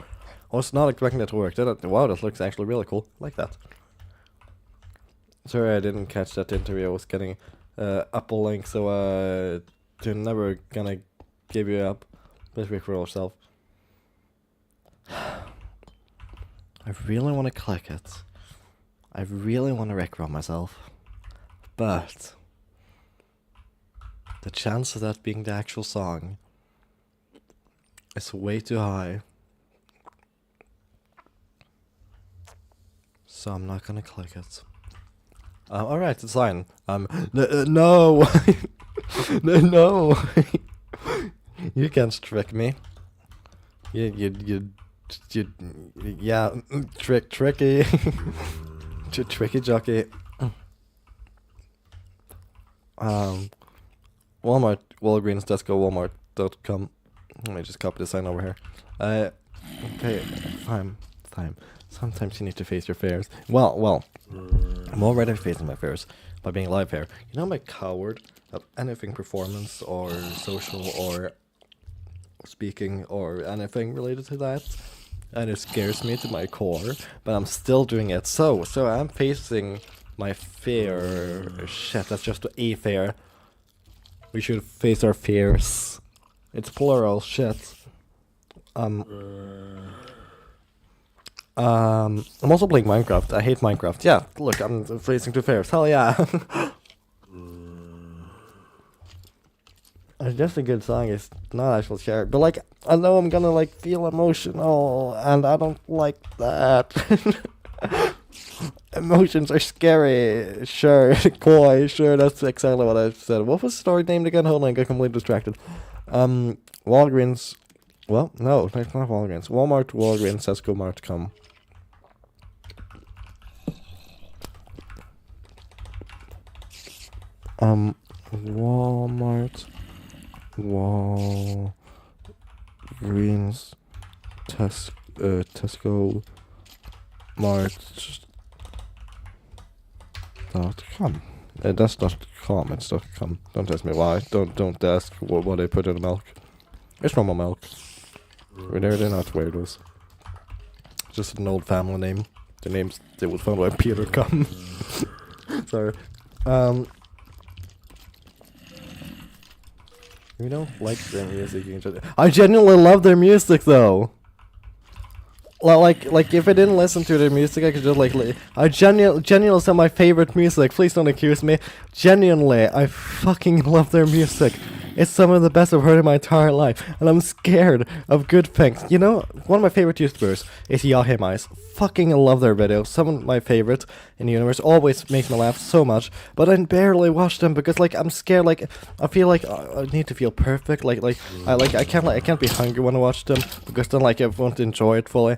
I was not expecting that to work. Wow, that looks actually really cool. I like that. Sorry I didn't catch that interview. I was getting uplink, so they're never gonna give you up. Please wait for yourself. I really want to click it. I really want to Rickroll myself. But the chance of that being the actual song is way too high. So I'm not gonna click it. Alright, it's fine. No! No! You can't trick me. Yeah, tricky. Tricky jockey. Walmart, Walgreens, Tesco, Walmart.com. Let me just copy the sign over here. Okay, fine. Sometimes you need to face your fears. Well, I'm already facing my fears by being live here. You know, I'm a coward of anything performance or social or speaking or anything related to that. And it scares me to my core, but I'm still doing it. So I'm facing my fear. Shit, that's just a fear. We should face our fears. It's plural, shit. I'm also playing Minecraft. I hate Minecraft. Yeah, look, I'm facing two fears. Hell yeah. It's just a good song. It's not actually shared, but like I know I'm gonna like feel emotional, and I don't like that. Emotions are scary. Sure, coy. Sure, that's exactly what I said. What was the story named again? Hold on, I got completely distracted. Walgreens. Well, no, it's not Walgreens. Walmart, Walgreens, Tesco, Mart.com. Walmart, Walgreens, Tesco, Mart.com. That's .com. It's .com. Don't ask me why. Don't ask what they put in the milk. It's normal milk. They're not weirdos. Just an old family name. The names they would find by Peter come. Sorry. We don't like their music. I genuinely love their music though. Like if I didn't listen to their music, I could just like I genuinely some of my favorite music. Please don't accuse me. Genuinely, I fucking love their music. It's some of the best I've heard in my entire life, and I'm scared of good things. You know, one of my favorite YouTubers is Yahimice. Fucking love their videos. Some of my favorites in the universe. Always makes me laugh so much, but I barely watch them because like I'm scared. Like I feel like I need to feel perfect. I can't be hungry when I watch them because then like I won't enjoy it fully.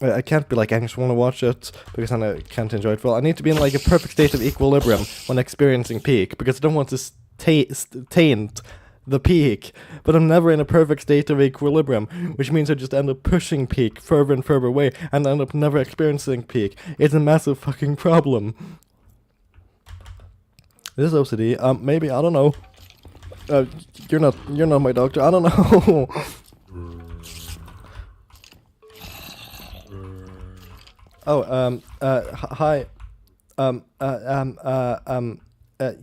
I can't be like anxious when I watch it because then I can't enjoy it fully. I need to be in like a perfect state of equilibrium when experiencing peak because I don't want to taint the peak, but I'm never in a perfect state of equilibrium, which means I just end up pushing peak further and further away and end up never experiencing peak. It's a massive fucking problem. This is OCD. Maybe, I don't know. You're not my doctor. I don't know. Oh, hi. Hi. Good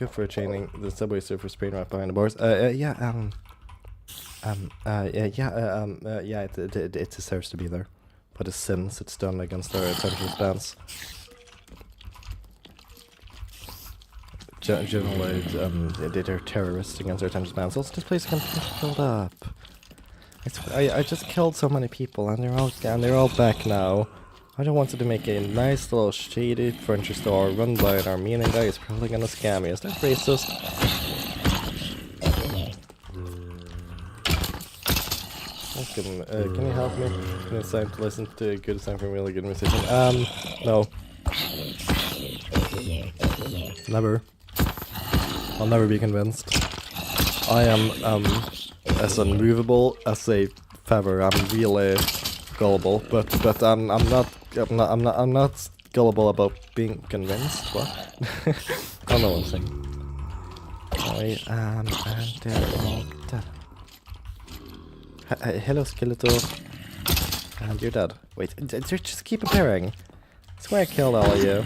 for chaining the subway surfer spraying right behind the bars. Yeah, it deserves to be there. For the sins it's done against our attention spans. Generally, they're terrorists against our attention spans. Also, this place can be filled up. I just killed so many people, and they're all back now. I just wanted to make a nice little shady furniture store run by an Armenian guy who's probably gonna scam me. Is that racist? Can you help me? Can you decide to listen to a good song from a really good musician? No. Never. I'll never be convinced. I am as unmovable as a feather. I'm really gullible, but I'm not gullible about being convinced. What? I don't know what I'm saying. I am and they're all dead. Hello, Skeletor. And you're dead. Wait, just keep appearing. I swear I killed all of you.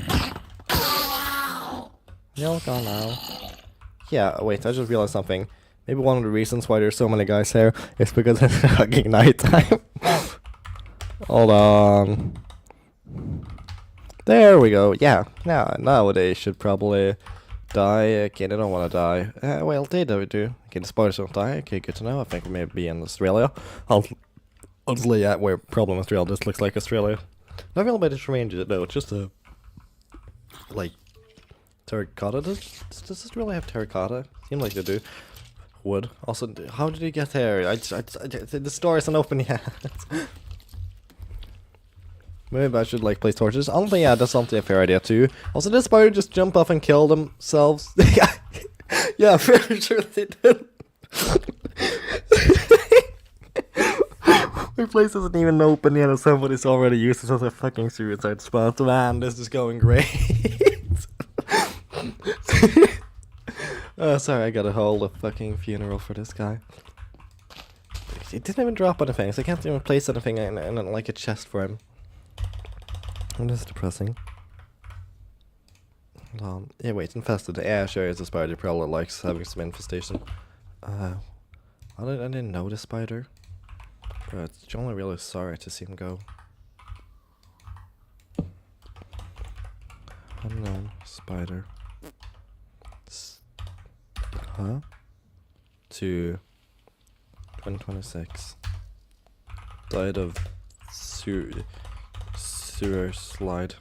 You're all gone now. Yeah, wait, I just realized something. Maybe one of the reasons why there's so many guys here is because it's fucking nighttime. Hold on. There we go. Yeah, now they should probably die. Okay, they don't want to die. Well, they do. Okay, the spiders don't die. Okay, good to know. I think we may be in Australia. Honestly, yeah, we're probably in Australia. This looks like Australia. Not really by the terrain, though. It's just a like terracotta. Does this really have terracotta? Seems like they do. Wood. Also, how did you get here? The store isn't open yet. Maybe I should like place torches. Honestly, yeah, that's something a fair idea too. Also, did spider just jump off and kill themselves? Yeah, I'm pretty sure they did. My place isn't even open yet, and somebody's already used it as a fucking suicide spot. Man, this is going great. Sorry, I gotta hold a fucking funeral for this guy. He didn't even drop anything, so I can't even place anything in like a chest for him. And this is depressing. Hold on. Yeah, wait, infested. Yeah, sure, it's a spider. Probably likes having some infestation. I didn't know the spider. But it's only really sorry to see him go. Unknown spider. Huh? To 2026. Died of sewer slide.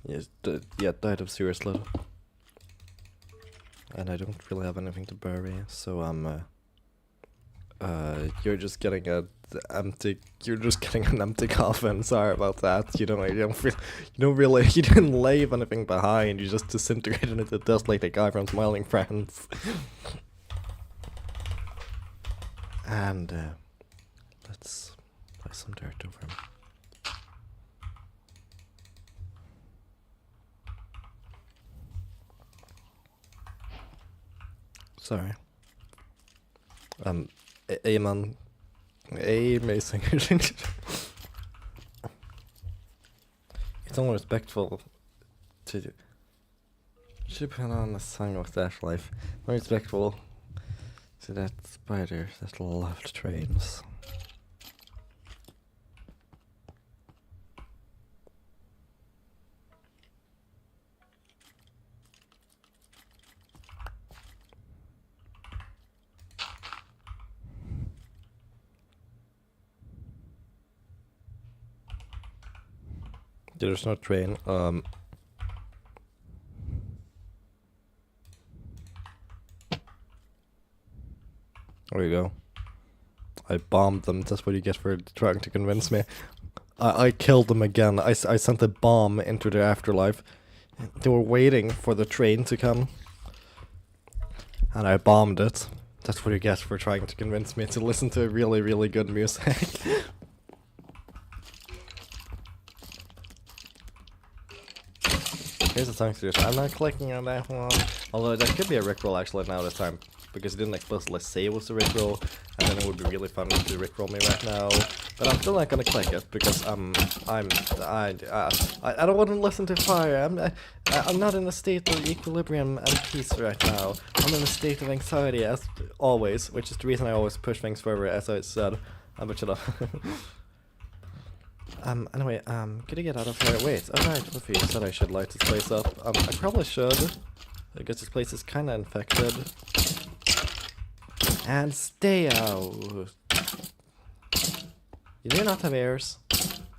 Yes, died of sewer slide. And I don't really have anything to bury, so you're just getting an empty coffin. Sorry about that. You didn't leave anything behind. You just disintegrated into dust like the guy from Smiling Friends. And let's put some dirt over him. Sorry. Amazing. It's only respectful to should put on a song of that life. More respectful to that spider that loved trains. There's no train. There you go. I bombed them. That's what you get for trying to convince me. I killed them again. I sent a bomb into their afterlife. They were waiting for the train to come. And I bombed it. That's what you get for trying to convince me to listen to really, really good music. Here's the song series. I'm not clicking on that one. Although that could be a Rickroll actually now this time. Because it didn't explicitly say it was a Rickroll. And then it would be really fun to Rickroll me right now. But I'm still not gonna click it because I don't want to listen to fire. I'm not in a state of equilibrium and peace right now. I'm in a state of anxiety as always, which is the reason I always push things further, as I said. But shut up. Anyway, could I get out of here? Wait, alright, Luffy, you said I should light this place up. I probably should. I guess this place is kinda infected. And stay out! You do not have ears.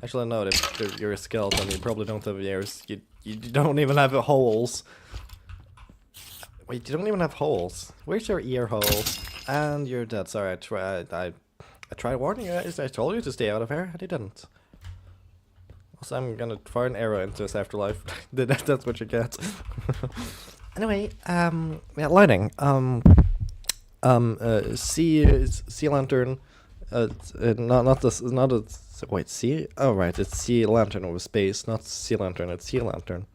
Actually, no, you're a skeleton, you probably don't have ears. You don't even have holes. Wait, you don't even have holes. Where's your ear holes? And you're dead. Sorry, I tried warning you guys. I told you to stay out of here, and you didn't. Also, I'm gonna fire an arrow into his afterlife. That's what you get. Anyway, yeah, lighting. Sea lantern. Not this. Not a. Wait, sea. Oh right, it's sea lantern over space, not sea lantern. It's sea lantern.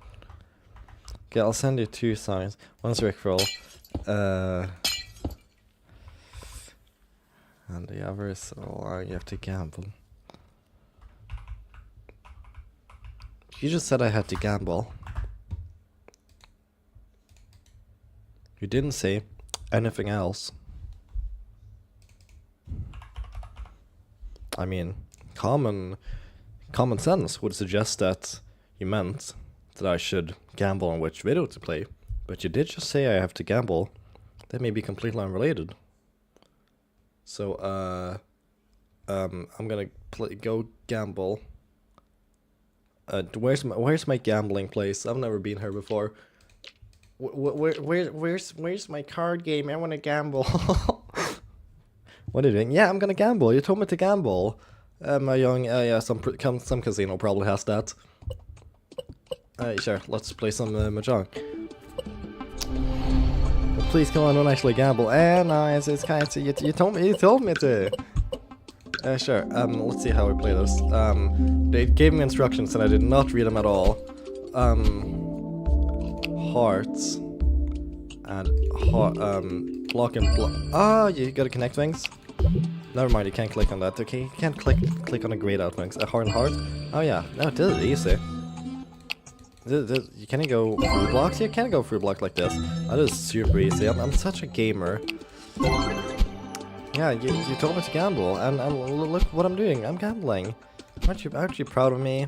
Okay, I'll send you 2 signs. One's Rickroll. And the other is you have to gamble. You just said I had to gamble. You didn't say anything else. I mean, common sense would suggest that you meant that I should gamble on which video to play, but you did just say I have to gamble. That may be completely unrelated. So, I'm gonna go gamble. Where's my gambling place? I've never been here before. Where's my card game? I wanna gamble. What are you doing? Yeah, I'm gonna gamble. You told me to gamble. My young, yeah, some casino probably has that. Sure, let's play some mahjong. Please come on, don't actually gamble. No, it's kind of, you told me to. Sure. Let's see how we play this. They gave me instructions and I did not read them at all. Hearts and block and block. Ah, you gotta connect things. Never mind, you can't click on that. Okay, you can't click on a grayed out things. A heart and heart. Oh yeah, no, it is easy. You can't go through blocks. You can't go through blocks like this. That is super easy. I'm such a gamer. Yeah, you told me to gamble, and look what I'm doing. I'm gambling. Aren't you proud of me?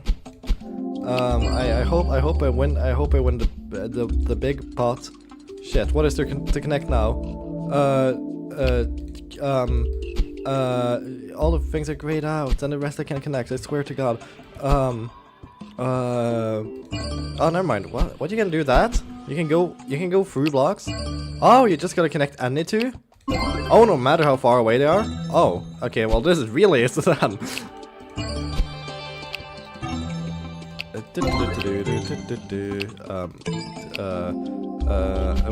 I hope I win. I hope I win the big pot. Shit, what is there to connect now? All the things are grayed out, and the rest I can't connect. I swear to God. Oh, never mind. What you gonna do that? You can go through blocks. Oh, you just gotta connect any two. Oh, no matter how far away they are. Oh, okay. Well, this is really easy then.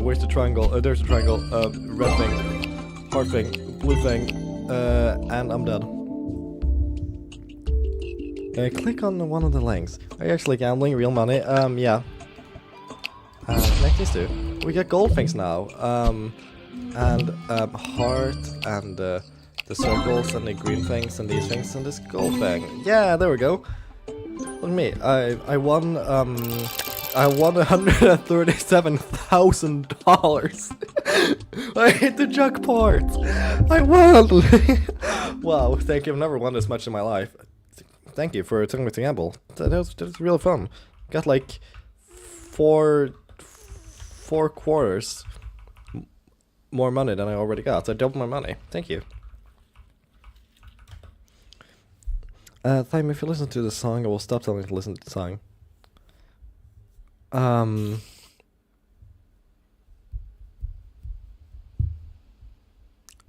Where's the triangle? There's a triangle. Red thing, heart thing, blue thing, and I'm dead. Click on one of the links. Are you actually gambling real money? Yeah. Connect these two. We get gold things now. And heart and the circles and the green things and these things and this gold thing. Yeah, there we go. Look at me. I won $137,000. I hit the jackpot. I won. Wow, thank you. I've never won this much in my life. Thank you for telling me to gamble. That was real fun. Got like four quarters more money than I already got. So I doubled my money. Thank you. Thyme, if you listen to the song, I will stop telling you to listen to the song.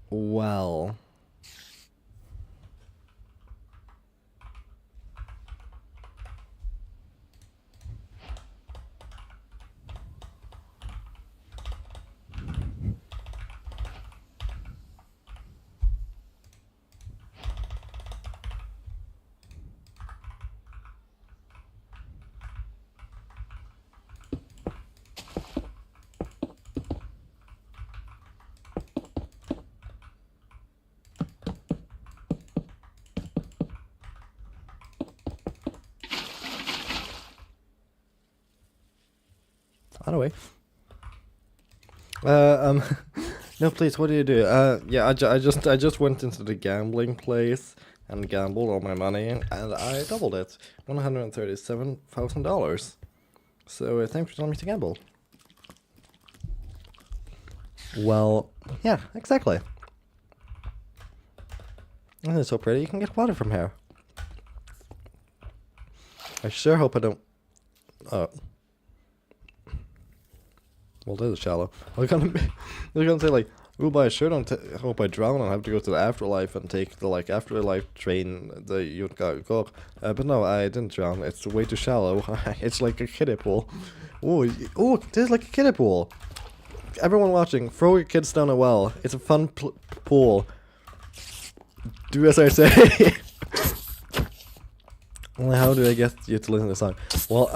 Well. Anyway. No, please, what do you do? Yeah, I just went into the gambling place and gambled all my money, and I doubled it. $137,000. So, thanks for telling me to gamble. Well, yeah, exactly. And it's so pretty, you can get water from here. I sure hope I don't... Well, that is shallow. They're gonna say like, "Ooh, but I sure don't hope I drown and have to go to the afterlife and take the afterlife train that you go." But no, I didn't drown. It's way too shallow. It's like a kiddie pool. Ooh, this is like a kiddie pool. everyone watching, throw your kids down a well. It's a fun pool. Do as I say. Well, how do I get you to listen to the song? Well,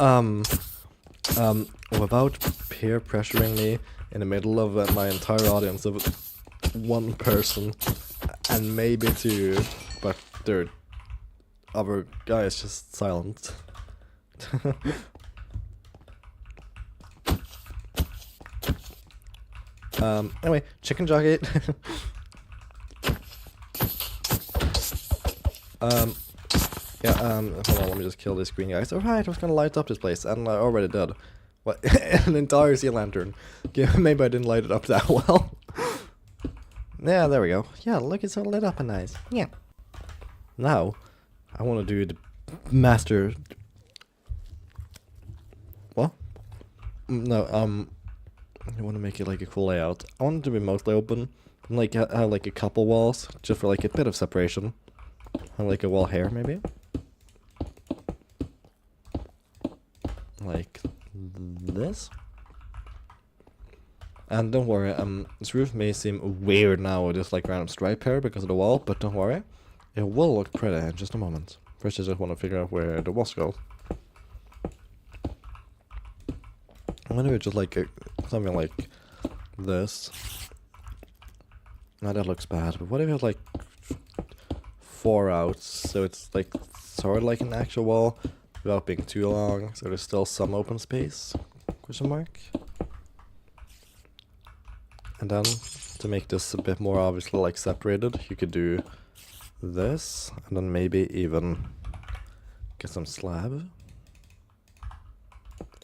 without peer pressuring me in the middle of my entire audience of one person and maybe two, but the other guy is just silent. Anyway, chicken jockey. Yeah, hold on, let me just kill these green guys. Alright, I was gonna light up this place, and I already did. What? An entire sea lantern. Yeah, maybe I didn't light it up that well. Yeah, there we go. Yeah, look, it's all lit up and nice. Yeah. Now, I want to do the master... What? No, I want to make it like a cool layout. I want it to be mostly open, and like have like a couple walls, just for like a bit of separation. And like a wall here, maybe? Like this? And don't worry, this roof may seem weird now with this like random stripe here because of the wall, but don't worry. It will look pretty in just a moment. First I just want to figure out where the walls go. I'm gonna do just like something like this. Now that looks bad, but what if it like 4 outs, so it's like sort of like an actual wall without being too long, so there's still some open space? Question mark. And then to make this a bit more obviously like separated, you could do this, and then maybe even get some slab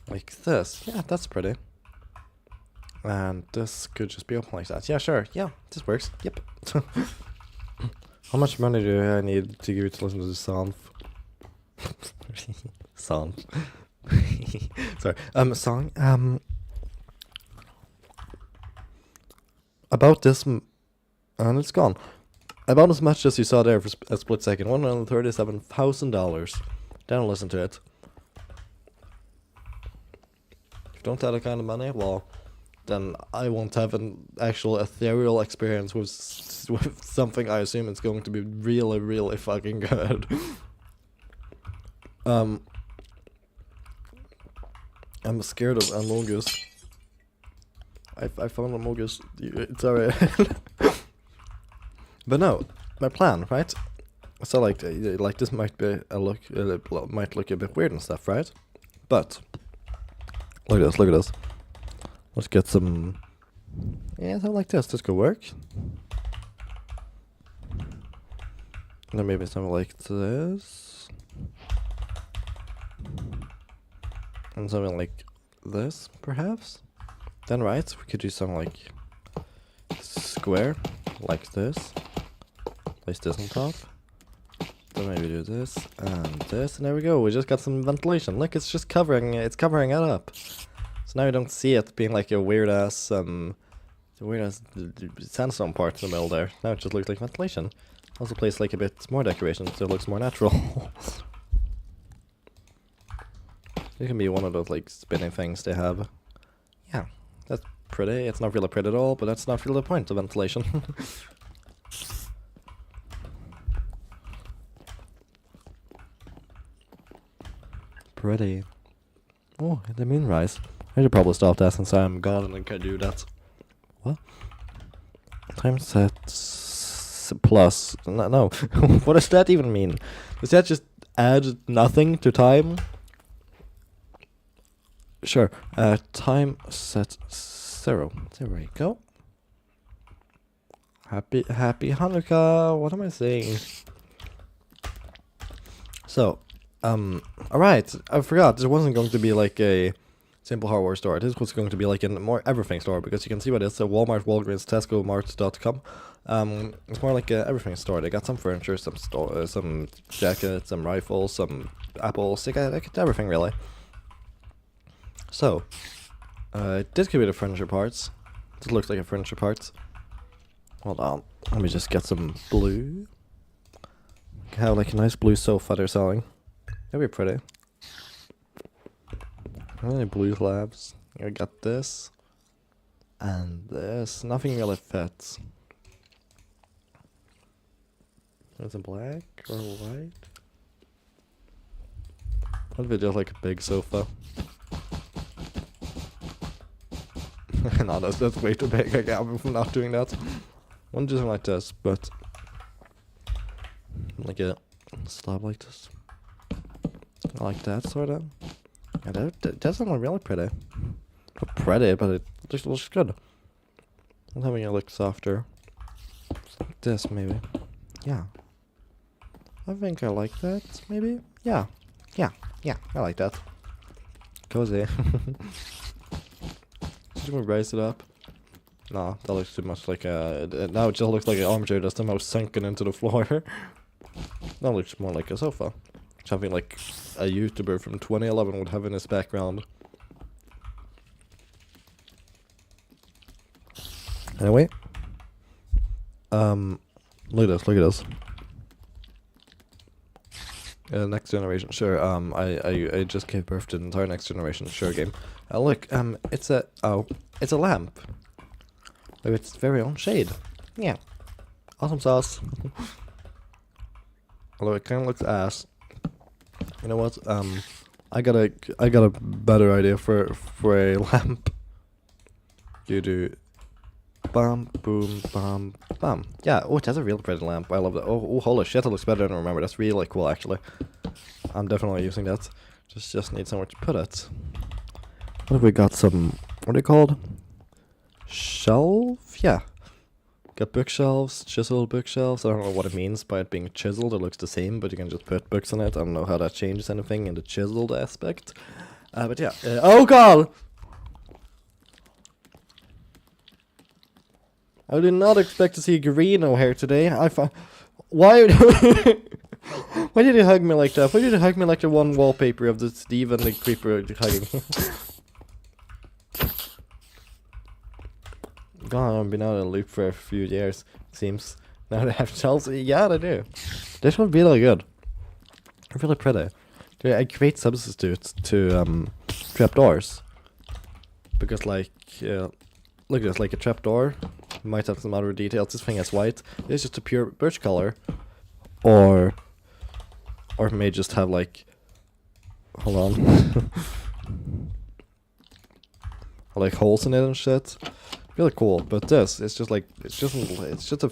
like this. Yeah, that's pretty. And this could just be open like that. Yeah, sure. Yeah, this works. Yep. How much money do I need to give you to listen to the song? Song. Sorry. Song. About this, and it's gone. About as much as you saw there for a split second. $137,000. Don't listen to it. If you don't have that kind of money, well, then I won't have an actual ethereal experience with something I assume it's going to be really, really fucking good. I'm scared of Amogus. I found Amogus. It's alright. But no, my plan, right? So like this might be might look a bit weird and stuff, right? But look at this. Look at this. Let's get some... Yeah, something like this. This could work. And then maybe something like this. And something like this, perhaps. Then right, we could do something like square, like this. Place this on top. Then maybe do this and this, and there we go. We just got some ventilation. Look, it's just covering it up. So now you don't see it being like a weird ass sandstone part in the middle there. Now it just looks like ventilation. Also place like a bit more decoration so it looks more natural. It can be one of those like spinning things they have. Yeah, that's pretty. It's not really pretty at all, but that's not really the point of ventilation. Pretty. Oh, the moonrise. I should probably stop that since I'm God and I can do that. What? Time set plus. No. What does that even mean? Does that just add nothing to time? Sure. Time set 0. There we go. Happy Hanukkah. What am I saying? So, alright. I forgot. This wasn't going to be like a simple hardware store. This was going to be like a more everything store because you can see what it's a Walmart, Walgreens, Tesco, Mart.com. It's more like a everything store. They got some furniture, some jackets, some rifles, some apples. They got everything really. So, this could be the furniture parts. This looks like a furniture parts. Hold on. Let me just get some blue. Have like a nice blue sofa they're selling. That'd be pretty. Any blue slabs? I got this. And there's nothing really fits. Is it black or white? What if we just like a big sofa? No, that's way too big. I can't, I'm not doing that. One just like this, but like a slab like this. Like that, sort of. Yeah, that's not really pretty. Not pretty, but it looks good. I'm having it look softer. Like this, maybe. Yeah. I think I like that, maybe? Yeah. Yeah, I like that. Cozy. Should we raise it up? No, that looks too much like a... now it just looks like an armchair that's somehow sunken into the floor. That looks more like a sofa. Something like a YouTuber from 2011 would have in his background. Anyway. Look at this. Next Generation, sure. I just gave birth to the entire Next Generation, sure game. Look, it's a lamp. With its very own shade. Yeah. Awesome sauce. Although it kind of looks ass. You know what? I got a better idea for a lamp. You do bam, boom, bam, bam. Yeah, oh, that's a real pretty lamp. I love that. Oh, holy shit, it looks better than I remember. That's really cool, actually. I'm definitely using that. Just need somewhere to put it. What have we got? Some, what are they called? Shelf? Yeah. Got bookshelves, chiseled bookshelves. I don't know what it means by it being chiseled. It looks the same, but you can just put books on it. I don't know how that changes anything in the chiseled aspect. But yeah. Oh god! I did not expect to see green here today. Why? Why did you hug me like that? Why did you hug me like the one wallpaper of the Steve and the creeper hugging? God, I've been out of the loop for a few years, it seems. Now they have Chelsea. Yeah, they do. This one's really good. Really pretty. They're a great substitute to trapdoors. Because like, look at this, like a trapdoor. Might have some other details. This thing is white. It's just a pure birch color. Or it may just have like, hold on. like holes in it and shit. Really cool, but this, it's just like, it's just a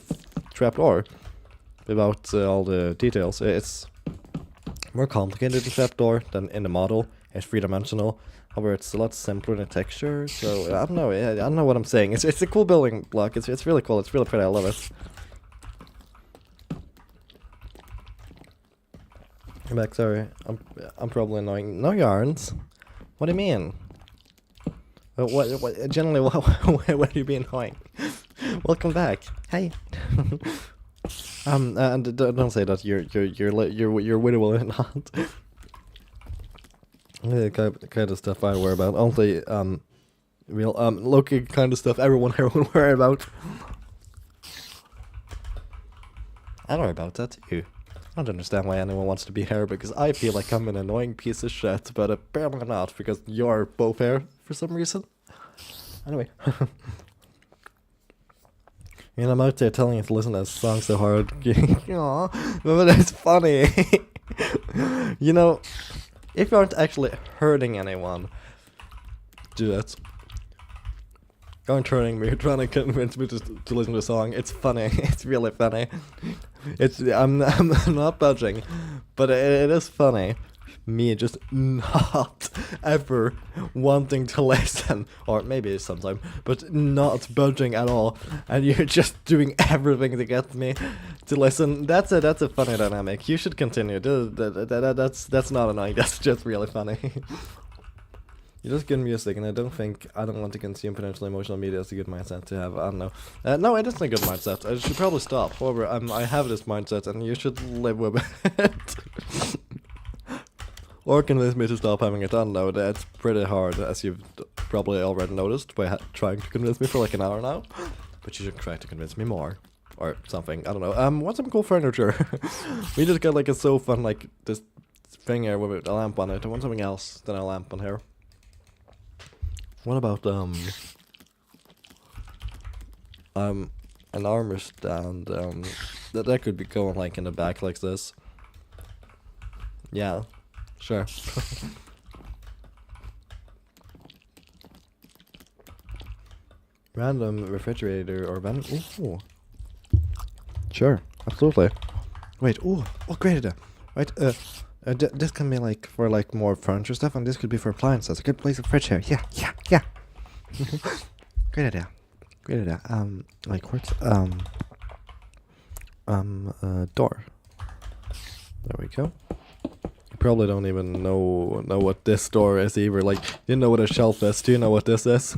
trapdoor without all the details. It's more complicated in trapdoor than in the model. It's three-dimensional, however it's a lot simpler in the texture, so I don't know, I don't know what I'm saying. It's a cool building block, it's really cool, it's really pretty, I love it. I'm back, sorry, I'm probably annoying. No, you aren't. What do you mean? What generally, what are you being annoying? Welcome back. Hey. And don't say that you're winnable or not. The kind of stuff I worry about. Only real low-key kind of stuff everyone worry about. I worry about that too. I don't understand why anyone wants to be here because I feel like I'm an annoying piece of shit, but apparently not because you're both here for some reason. Anyway. You know, I'm out there telling you to listen to this song so hard. Aww, but it's funny. You know, if you aren't actually hurting anyone, do it. You aren't hurting me, you're trying to convince me to listen to the song. It's funny, it's really funny. I'm not budging, but it is funny. Me just not ever wanting to listen, or maybe sometime, but not budging at all, and you're just doing everything to get me to listen. That's a funny dynamic. You should continue. That's not annoying. That's just really funny. You're just good music, and I don't want to consume potentially emotional media as a good mindset to have. I don't know. No, it isn't a good mindset. I should probably stop. However, I have this mindset, and you should live with it. Or convince me to stop having it. I don't know. That's pretty hard, as you've probably already noticed by trying to convince me for like an hour now. But you should try to convince me more. Or something. I don't know. What's some cool furniture? We just got like a sofa and like this thing here with a lamp on it. I want something else than a lamp on here. What about an armor stand. That could be going like in the back like this. Yeah, sure. Random refrigerator or random. Ooh. Sure, absolutely. Wait, oh, great idea. Right, this can be like for like more furniture stuff, and this could be for appliances. I could place a fridge here. Yeah. Great idea. Like where's door. There we go. You probably don't even know what this door is either. Like, you know what a shelf is. Do you know what this is?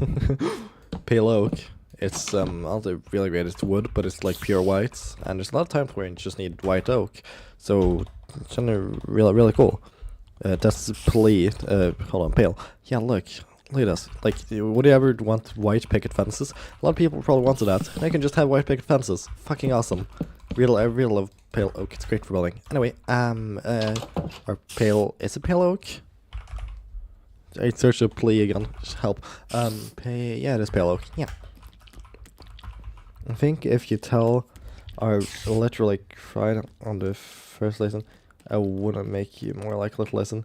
Pale oak. It's also really great. It's wood, but it's like pure white, and there's a lot of times where you just need white oak. So it's kind of really cool. That's plate. Hold on, pale. Yeah, look at this. Like, would you ever want white picket fences? A lot of people probably wanted that. I can just have white picket fences. Fucking awesome. I really love pale oak. It's great for building. Anyway, or pale. Is it pale oak? I searched a plea again. Just help. Yeah, it is pale oak. Yeah. I think if you tell our literally cried on the first lesson, I wouldn't make you more likely to listen.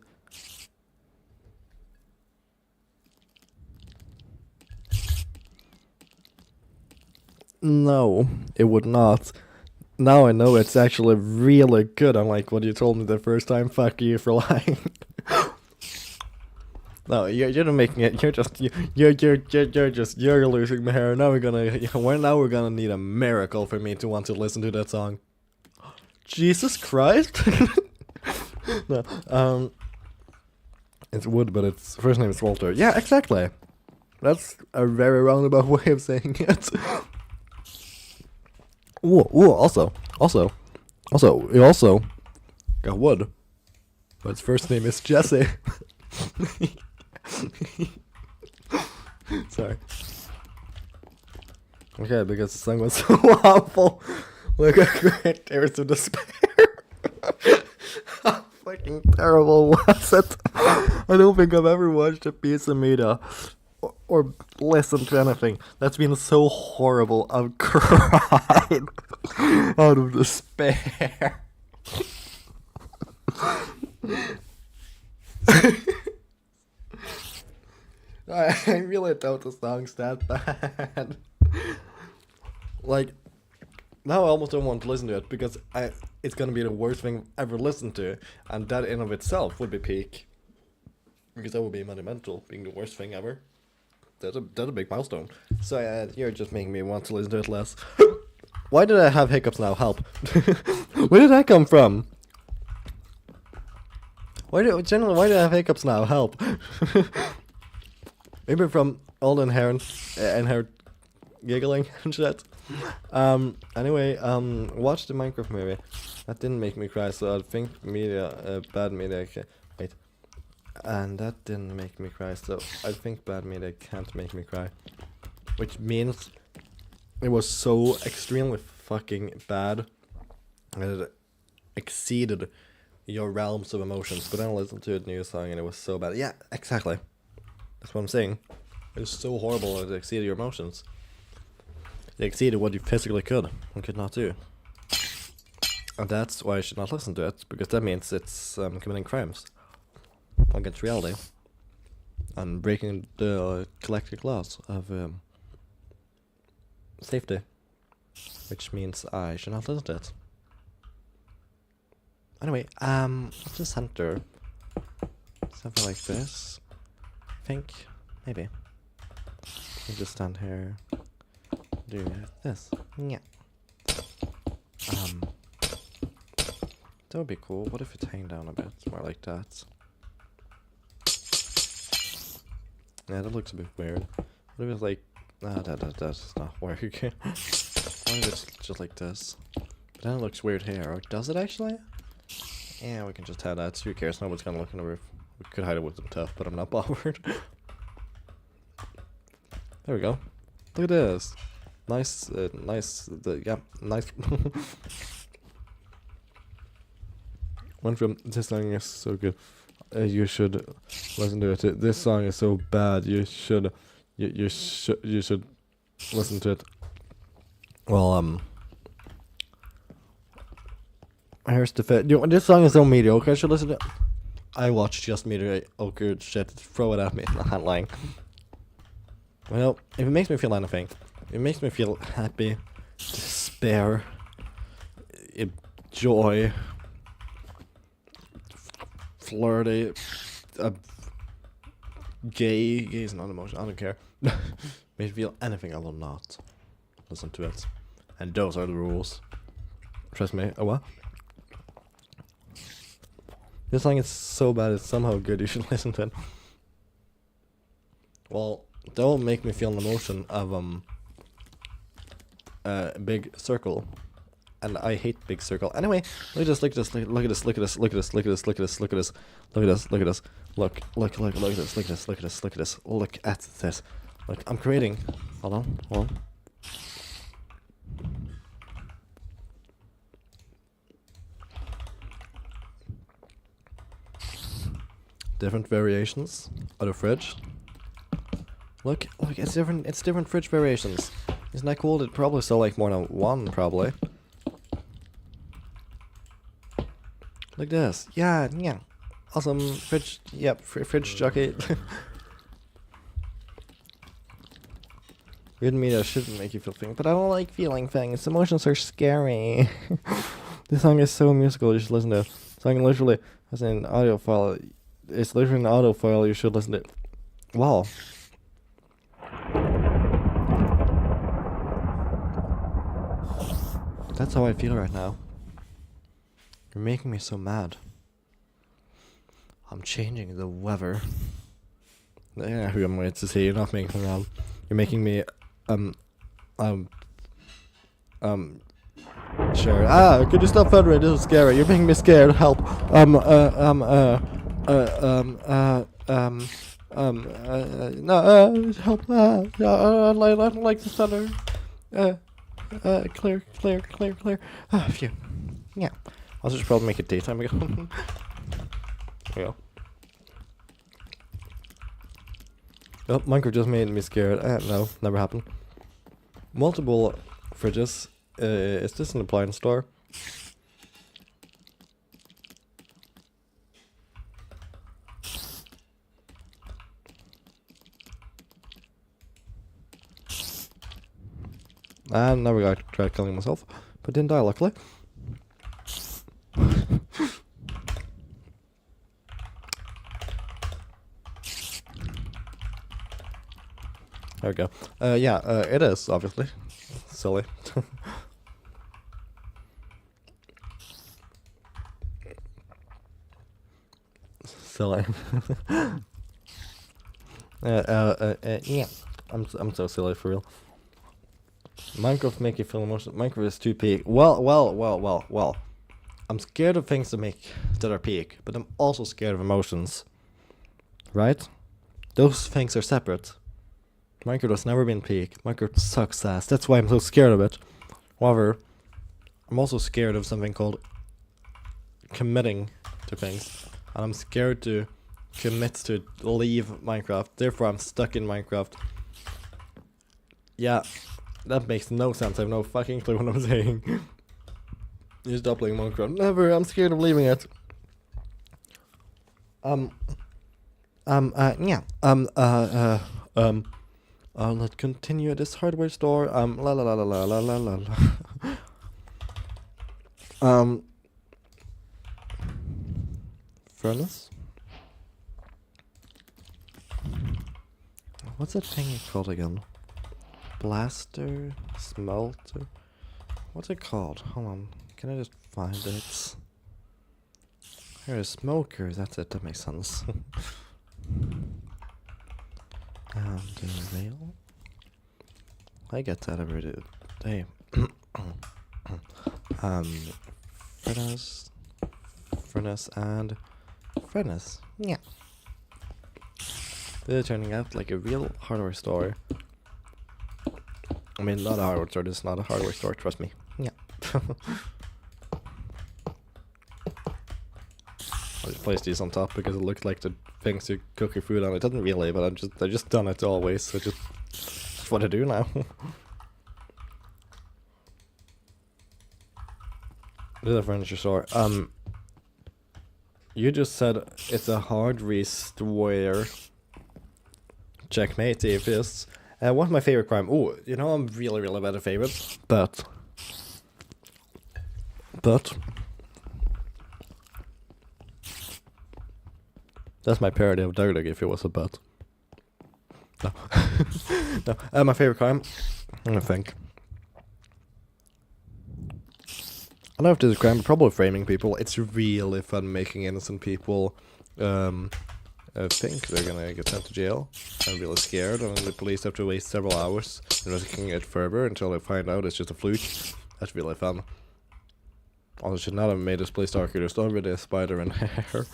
No, it would not. Now I know it's actually really good, unlike what you told me the first time. Fuck you for lying. No, you're not making it. You're losing my hair. Now we're gonna need a miracle for me to want to listen to that song. Jesus Christ. No, it's Wood, but its first name is Walter. Yeah, exactly. That's a very roundabout way of saying it. Ooh, also, you also got Wood, but its first name is Jesse. Sorry. Okay, because the song was so awful. Look how great Tears of Despair. How fucking terrible was it? I don't think I've ever watched a piece of media or listened to anything that's been so horrible. I've cried out of despair. I really doubt the song's that bad. Like, now I almost don't want to listen to it because it's gonna be the worst thing I've ever listened to, and that in of itself would be peak. Because that would be monumental, being the worst thing ever. That's a big milestone. So you're just making me want to listen to it less. Why did I have hiccups now? Help. Where did that come from? Why did I have hiccups now? Help. Maybe from all the inherent giggling and shit. Anyway, watch the Minecraft movie. That didn't make me cry, so I think bad media. Wait. And that didn't make me cry, so I think bad media can't make me cry. Which means it was so extremely fucking bad that it exceeded your realms of emotions. But then I listened to a new song and it was so bad. Yeah, exactly. That's what I'm saying. It was so horrible that it exceeded your emotions. It exceeded what you physically could and could not do. And that's why I should not listen to it, because that means it's committing crimes against reality and breaking the collective laws of safety, which means I should not listen to it. Anyway, let's just center something like this. I think maybe we just stand here, do this. Yeah. That would be cool. What if it's hang down a bit, more like that? Yeah, that looks a bit weird. What if it's like, that's not working. What if it's just like this? But then it looks weird here. Or does it actually? Yeah, we can just have that. Who cares? Nobody's gonna look in the roof. We could hide it with some tuff, but I'm not bothered. There we go. Look at this. Nice, nice. Yeah, nice. One from this song is so good. You should listen to it. This song is so bad. You should listen to it. Well, here's the fit. This song is so mediocre. I should listen to it. I watch just mediocre shit. Throw it at me. I'm not lying. Well, if it makes me feel anything, it makes me feel happy, despair, joy, flirty, gay. Gay is not an emotion. I don't care. Makes me feel anything. I will not listen to it. And those are the rules. Trust me. Oh, what? This song is so bad, it's somehow good. You should listen to it. Well, that will make me feel an emotion of a big circle, and I hate big circle. Anyway, look at this, look at this, look at this, look at this, look at this, look at this, look at this, look at this, look at this, look at this, look at this, look at this, look at this, look at this, look at this, look at this. Look, I'm creating. Hold on, hold on. Different variations of the fridge. Look, it's different fridge variations. Isn't that cool? It probably sell like more than one, probably. Like this. Yeah. Awesome fridge, yep, fridge jockey. Weird media shouldn't make you feel things, but I don't like feeling things. Emotions are scary. This song is so musical, you should listen to it. The song literally has an audio file. It's literally an audio file, you should listen to it. Wow. That's how I feel right now. You're making me so mad. I'm changing the weather. Yeah, who am I to say? You're not making me mad. You're making me, sure. Ah, could you stop thundering? This is scary. You're making me scared. Help. No, help. No, I don't like the thunder. Clear. Ah, phew. Yeah. I should probably make it daytime again. Yeah. Oh, Minecraft just made me scared. No, never happened. Multiple fridges. Is this an appliance store? And now I tried killing myself, but didn't die, luckily. There we go. It is, obviously. Silly. Silly. Yeah. I'm so silly for real. Minecraft make you feel emotional. Minecraft is too peak. Well. I'm scared of things that are peak, but I'm also scared of emotions. Right? Those things are separate. Minecraft has never been peak. Minecraft sucks ass. That's why I'm so scared of it. However, I'm also scared of something called committing to things. And I'm scared to commit to leave Minecraft. Therefore, I'm stuck in Minecraft. Yeah, that makes no sense. I have no fucking clue what I'm saying. You stop playing Minecraft. Never. I'm scared of leaving it. Let's continue at this hardware store. La la la la la la la la. Furnace? What's that thing called again? Blaster? Smelter? What's it called? Hold on. Can I just find it? Here's smoker. That's it. That makes sense. Rail. I get that every day. Furnace and furnace. Yeah. They're turning out like a real hardware store. I mean, not a hardware store. This is not a hardware store. Trust me. Yeah. I just placed these on top because it looked like the things to cook your food on. It doesn't really, but I just done it always. So just what I do now. This is a furniture store. You just said it's a hard restore. Checkmate, atheists. What's my favorite crime? Oh, you know I'm really, really bad at favorites. But. That's my parody of Doug if it was a but. No. No. My favorite crime? I'm gonna think. I don't know if this is a crime, but probably framing people. It's really fun making innocent people think they're gonna get sent to jail. I'm really scared, and the police have to waste several hours investigating it further until they find out it's just a fluke. That's really fun. Also, should not have made this place darker. There's already a spider in here.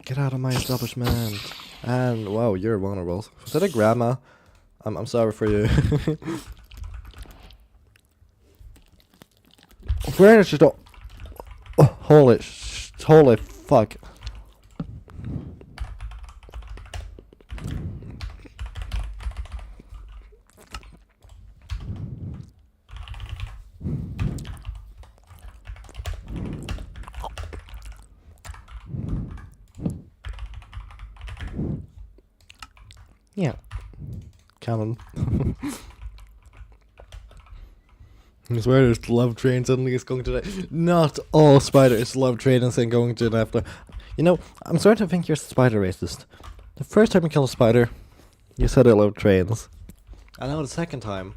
Get out of my establishment. And wow, you're vulnerable. Was that a grandma? I'm sorry for you. Where is she? Oh, holy fuck. Yeah. Canon. I swear there's love train suddenly is going to die. Not all spiders love train and going to the after. You know, I'm starting to think you're spider racist. The first time you killed a spider, you said I love trains. And now the second time,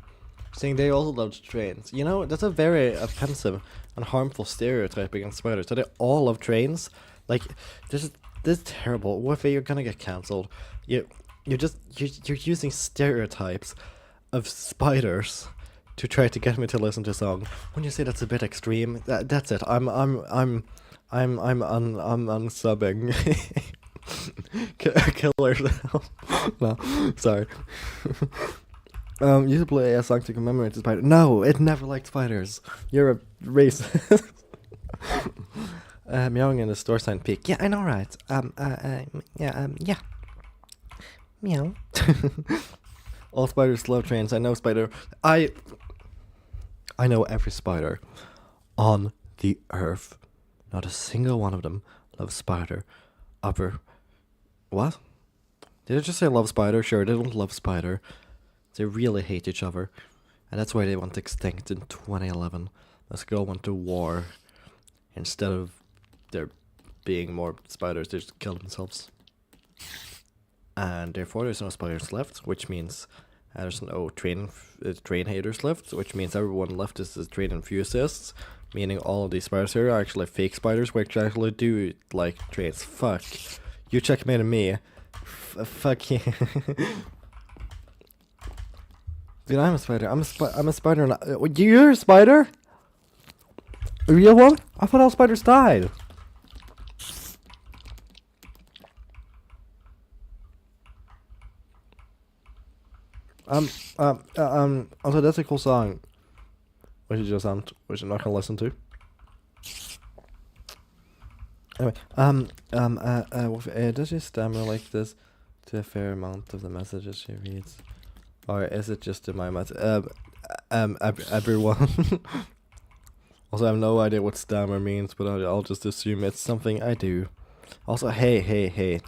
saying they also love trains. You know, that's a very offensive and harmful stereotype against spiders. So they all love trains. Like, this is terrible. What if you're gonna get cancelled? You're using stereotypes of spiders to try to get me to listen to a song. When you say that's a bit extreme, that's it. I'm unsubbing. Kill yourself. No, sorry. You should play a song to commemorate the spider. No, it never liked spiders. You're a racist. Meowing in the store sign peak. Yeah, I know, right? Yeah. Meow. All spiders love trains. I know spider. I know every spider on the earth. Not a single one of them loves spider. What? Did I just say love spider? Sure, they don't love spider. They really hate each other. And that's why they went extinct in 2011. This girl went to war. Instead of there being more spiders, they just killed themselves. And therefore there's no spiders left, which means there's no train haters left, which means everyone left is the train enthusiasts, meaning all of these spiders here are actually fake spiders, which actually do like trains. Fuck. You checkmated me. Fuck you. Dude, I'm a spider. I'm a spider. You're a spider? A real one? I thought all spiders died. Also that's a cool song. Which I'm not gonna listen to. Anyway, does she stammer like this to a fair amount of the messages she reads? Or is it just in my mouth? Everyone. Also, I have no idea what stammer means, but I'll just assume it's something I do. Also, hey.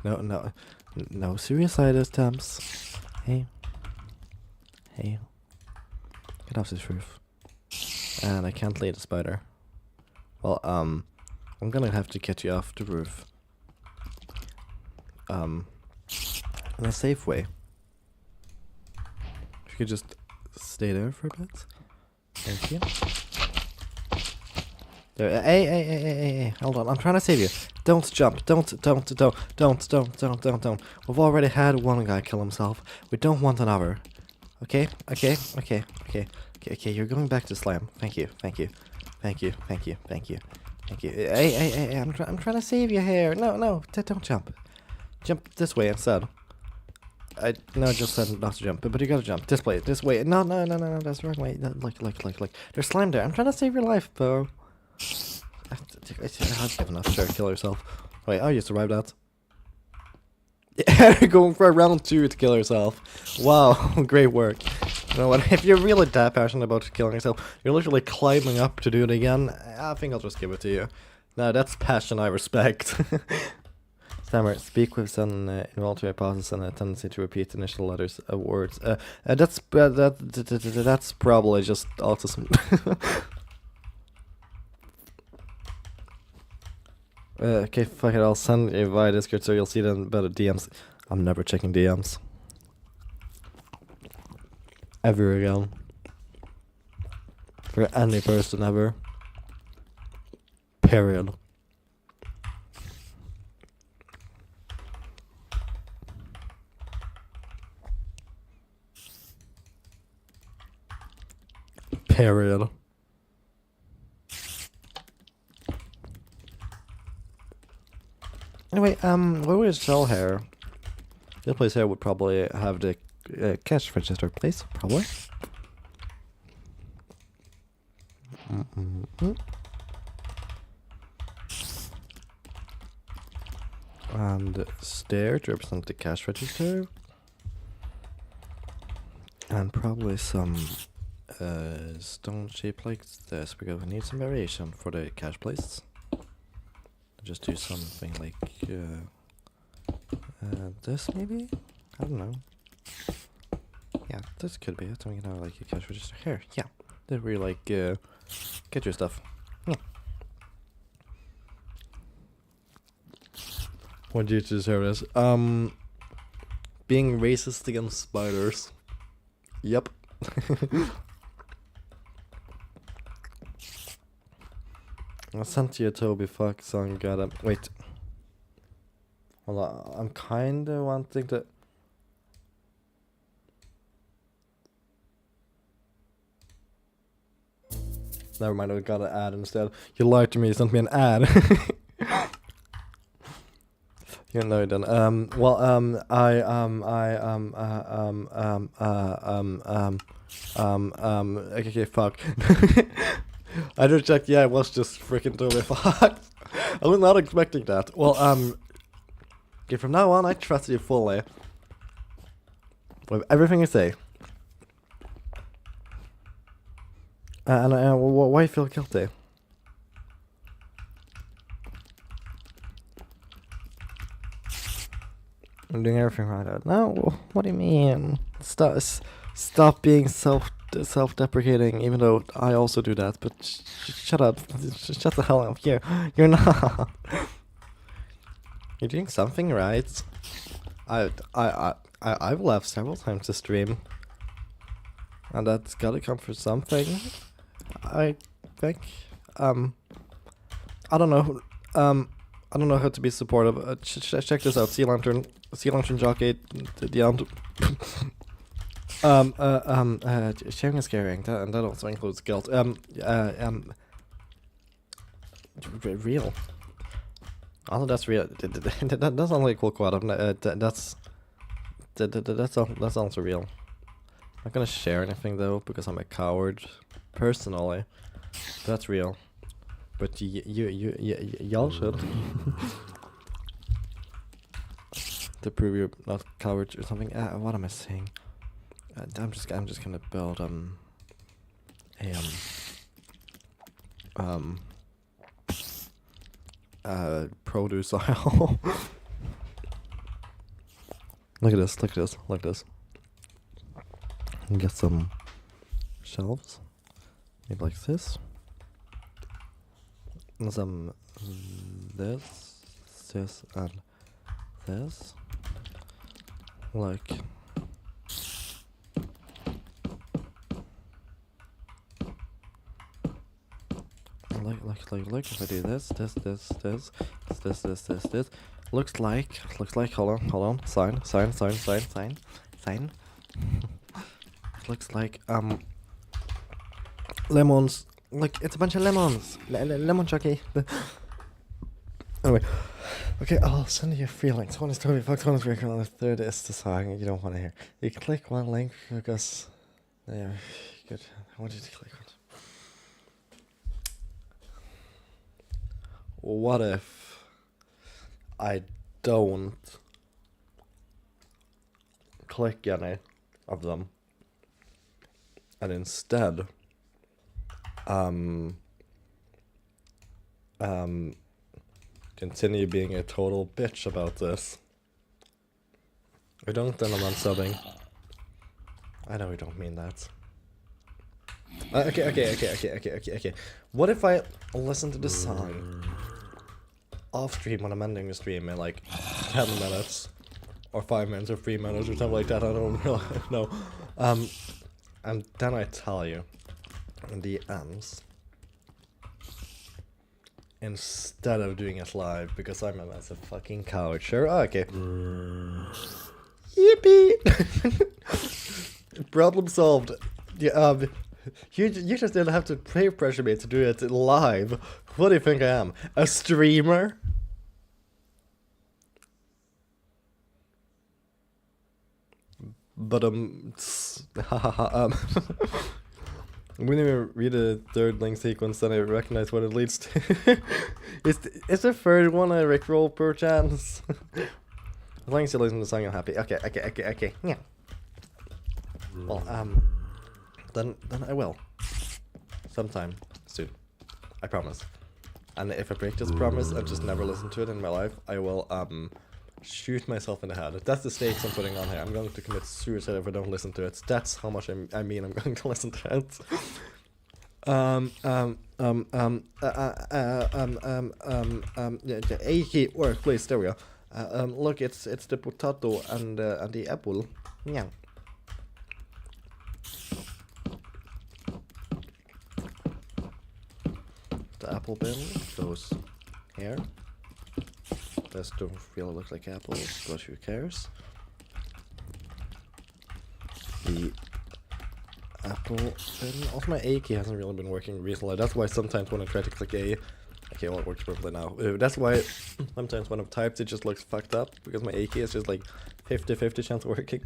No suicide attempts. Hey. Get off this roof. And I can't lay the spider. Well, I'm gonna have to get you off the roof. In a safe way. If you could just stay there for a bit. Thank you. There. Hey, hold on. I'm trying to save you. Don't jump. Don't. We've already had one guy kill himself. We don't want another. Okay. You're going back to slime. Thank you. Hey. I'm trying to save you here. No. Don't jump. Jump this way instead. I just said not to jump, but you gotta jump. This way. No. That's the wrong way. Look. There's slime there. I'm trying to save your life, bro. I've given up. Sure, kill yourself. Wait, you survived that. Yeah, going for a round 2 to kill herself. Wow, great work. You know what? If you're really that passionate about killing yourself, you're literally climbing up to do it again. I think I'll just give it to you. Now that's passion I respect. Stammer, speak with an involuntary pauses and a tendency to repeat initial letters of words. That's probably just autism. Okay, fuck it, I'll send you via Discord so you'll see them better DMs. I'm never checking DMs. Ever again. For any person ever. Period. Period. Anyway, where would you sell hair? This place here would probably have the cash register place, probably. And stair to represent the cash register. And probably some stone shape like this, because we need some variation for the cash place. Just do something like this maybe? I don't know. Yeah, this could be it. We can have like a cash register here. Yeah, that we like get your stuff. Yeah. What do you deserve this? Being racist against spiders. Yep. I sent you a Toby fuck song, got him. Wait. Hold on, I'm kinda wanting to. Never mind, I got an ad instead. You lied to me, you sent me an ad. You know you didn't. Okay, fuck. I just checked, yeah, it was just freaking Toby fuck. I was not expecting that. Well, okay, from now on, I trust you fully. With everything you say. Why you feel guilty? I'm doing everything right. No, what do you mean? Stop being self-deprecating, even though I also do that. But shut up, shut the hell up. You're not. You're doing something right. I've laughed several times to stream, and that's gotta come for something. I think. I don't know. I don't know how to be supportive. Check this out. Sea Lantern Jockey, the end. Sharing is caring, and that also includes guilt. Real. Also, that's real. That sounds like a cool quote. That's also real. I'm not gonna share anything though because I'm a coward, personally. That's real. But y'all should. To prove you're not cowards or something. What am I saying? I'm just gonna build produce aisle. Look at this. And get some shelves. Maybe like this. And some this, and this. Like if I do this, looks like hold on, sign. Looks like lemons, like it's a bunch of lemons, lemon jockey. Anyway, okay, I'll send you feelings. One is Toby Fox, one is Rick, and the third is the song you don't want to hear. You click one link because yeah, good. I want you to click one. What if I don't click any of them? and instead continue being a total bitch about this. I don't, then I'm unsubbing. I know we don't mean that. Okay. What if I listen to the song off stream when I'm ending the stream in like 10 minutes? Or 5 minutes or 3 minutes or something like that, I don't really know. And then I tell you in the ends, instead of doing it live, because I'm a massive fucking coward. Sure, okay. Yippee! Problem solved. Yeah, you just didn't have to peer pressure me to do it live. What do you think I am? A streamer? But when you read the third link sequence, then I recognize what it leads to. is the third one a rickroll per chance? As long as you listen to the song, I'm happy. Okay. Yeah. Well, then I will. Sometime soon. I promise. And if I break this promise and just never listen to it in my life, I will shoot myself in the head. That's the stakes I'm putting on here. I'm going to commit suicide if I don't listen to it. That's how much I mean I'm going to listen to it. A key work, please. There we go. Look, it's the potato and the apple. Yeah. The apple bin goes here. This don't really look like apples, but who cares? The apple bin. Also, my A key hasn't really been working recently. That's why sometimes when I try to click A, okay, well, it works perfectly now. That's why sometimes when I've typed, it just looks fucked up because my A key is just like 50-50 chance of working.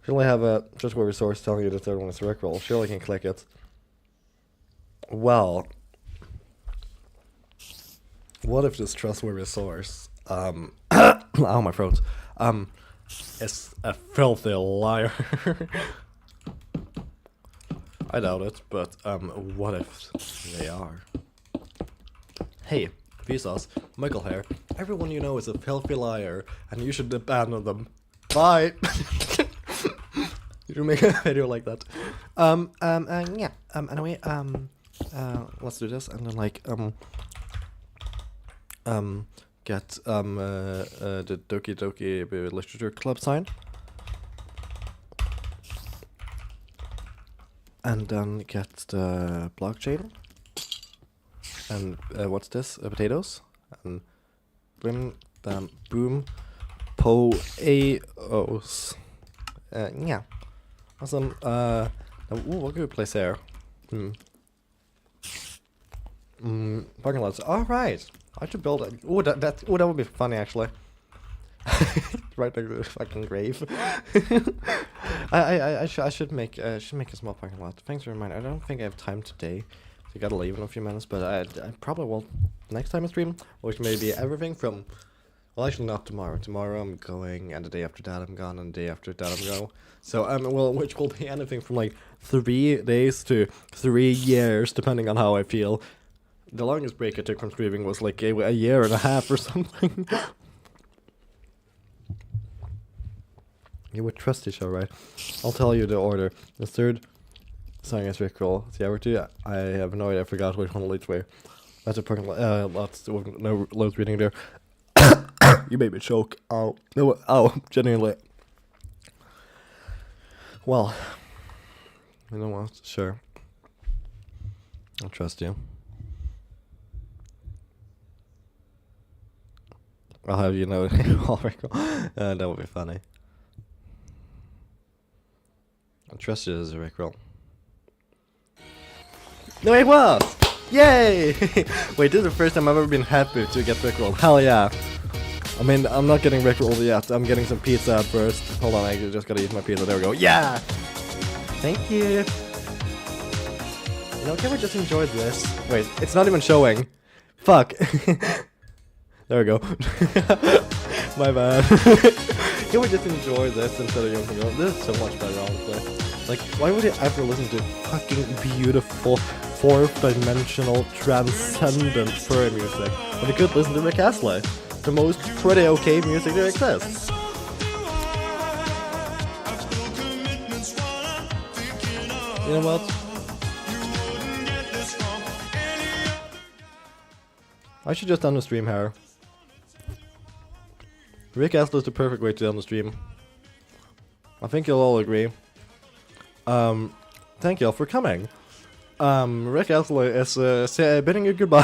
Surely have a trustworthy source telling you the third one is a rickroll. Surely I can click it. Well, what if this trustworthy source, ow, my throat, is a filthy liar? I doubt it, but what if they are? Hey, Vsauce, Michael here. Everyone you know is a filthy liar, and you should abandon them. Bye. You should make a video like that. Yeah. Anyway, let's do this, and then like get the Doki Doki Literature Club sign, and then get the blockchain, and what's this? Potatoes, and brim, bam, boom, po-a-os. Yeah, awesome. Ooh, what could we place there? Parking lots. All right. I should build it. Ooh, that would be funny actually. Right next to the fucking grave. I should make a small parking lot. Thanks for reminding. I don't think I have time today, so you gotta leave in a few minutes. But I probably will next time I stream, which may be everything from. Well, actually not tomorrow. Tomorrow I'm going, and the day after that I'm gone, and the day after that I'm going. So well, which will be anything from like 3 days to 3 years, depending on how I feel. The longest break I took from streaming was like a year and a half or something. You would trust each other, right? I'll tell you the order. The third song is rickroll. The other two, I have no idea. I forgot which one leads way. That's a parking lot. Lots of no loads reading there. You made me choke. Ow. No, ow. Genuinely. Well, you know what? Sure. I'll trust you. I'll have you know that would be funny. I trust you as a rickroll. No, it was! Yay! Wait, this is the first time I've ever been happy to get rickrolled. Hell yeah! I mean, I'm not getting rickrolled yet. I'm getting some pizza at first. Hold on, I just gotta eat my pizza. There we go. Yeah! Thank you! You know, can we just enjoy this? Wait, it's not even showing. Fuck! There we go. My bad. can we just enjoy this instead of Young Girl? This is so much better, honestly. Like, why would you ever listen to fucking beautiful, fourth-dimensional, transcendent furry music when you could listen to Rick Astley? The most pretty okay music that exists. You know what? I should just end the stream here. Rick Astley is the perfect way to end the stream. I think you'll all agree. Thank you all for coming. Rick Astley is bidding you goodbye.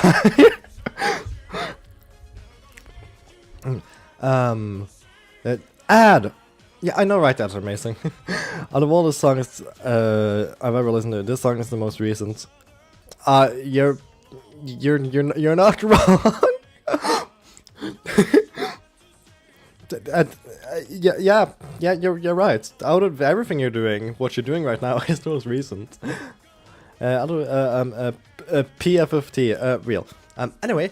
Ad! Yeah, I know, right? That's amazing. Out of all the songs I've ever listened to, this song is the most recent. You're not wrong. Yeah, you're right. Out of everything you're doing, what you're doing right now is the most recent. PFFT, real. Anyway,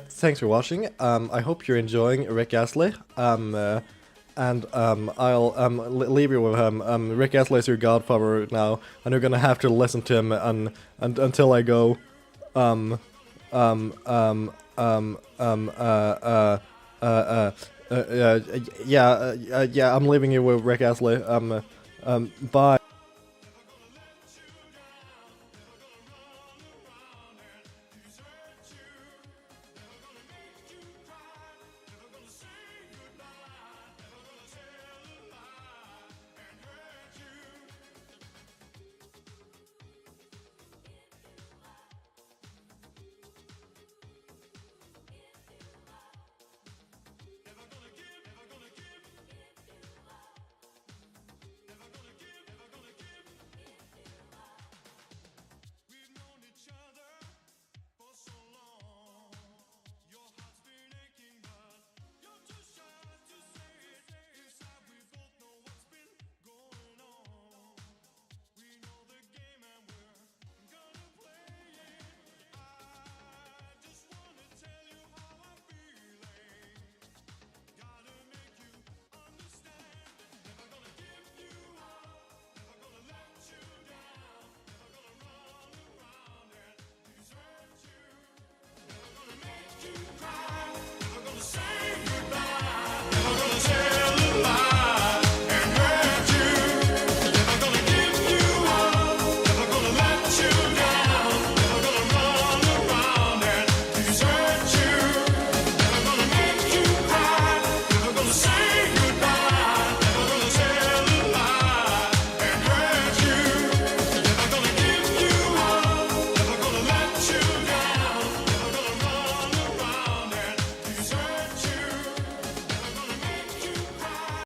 thanks for watching. I hope you're enjoying Rick Astley. And I'll leave you with him. Rick Astley is your godfather now, and you're gonna have to listen to him until I go. Yeah, I'm leaving you with Rick Astley. Bye.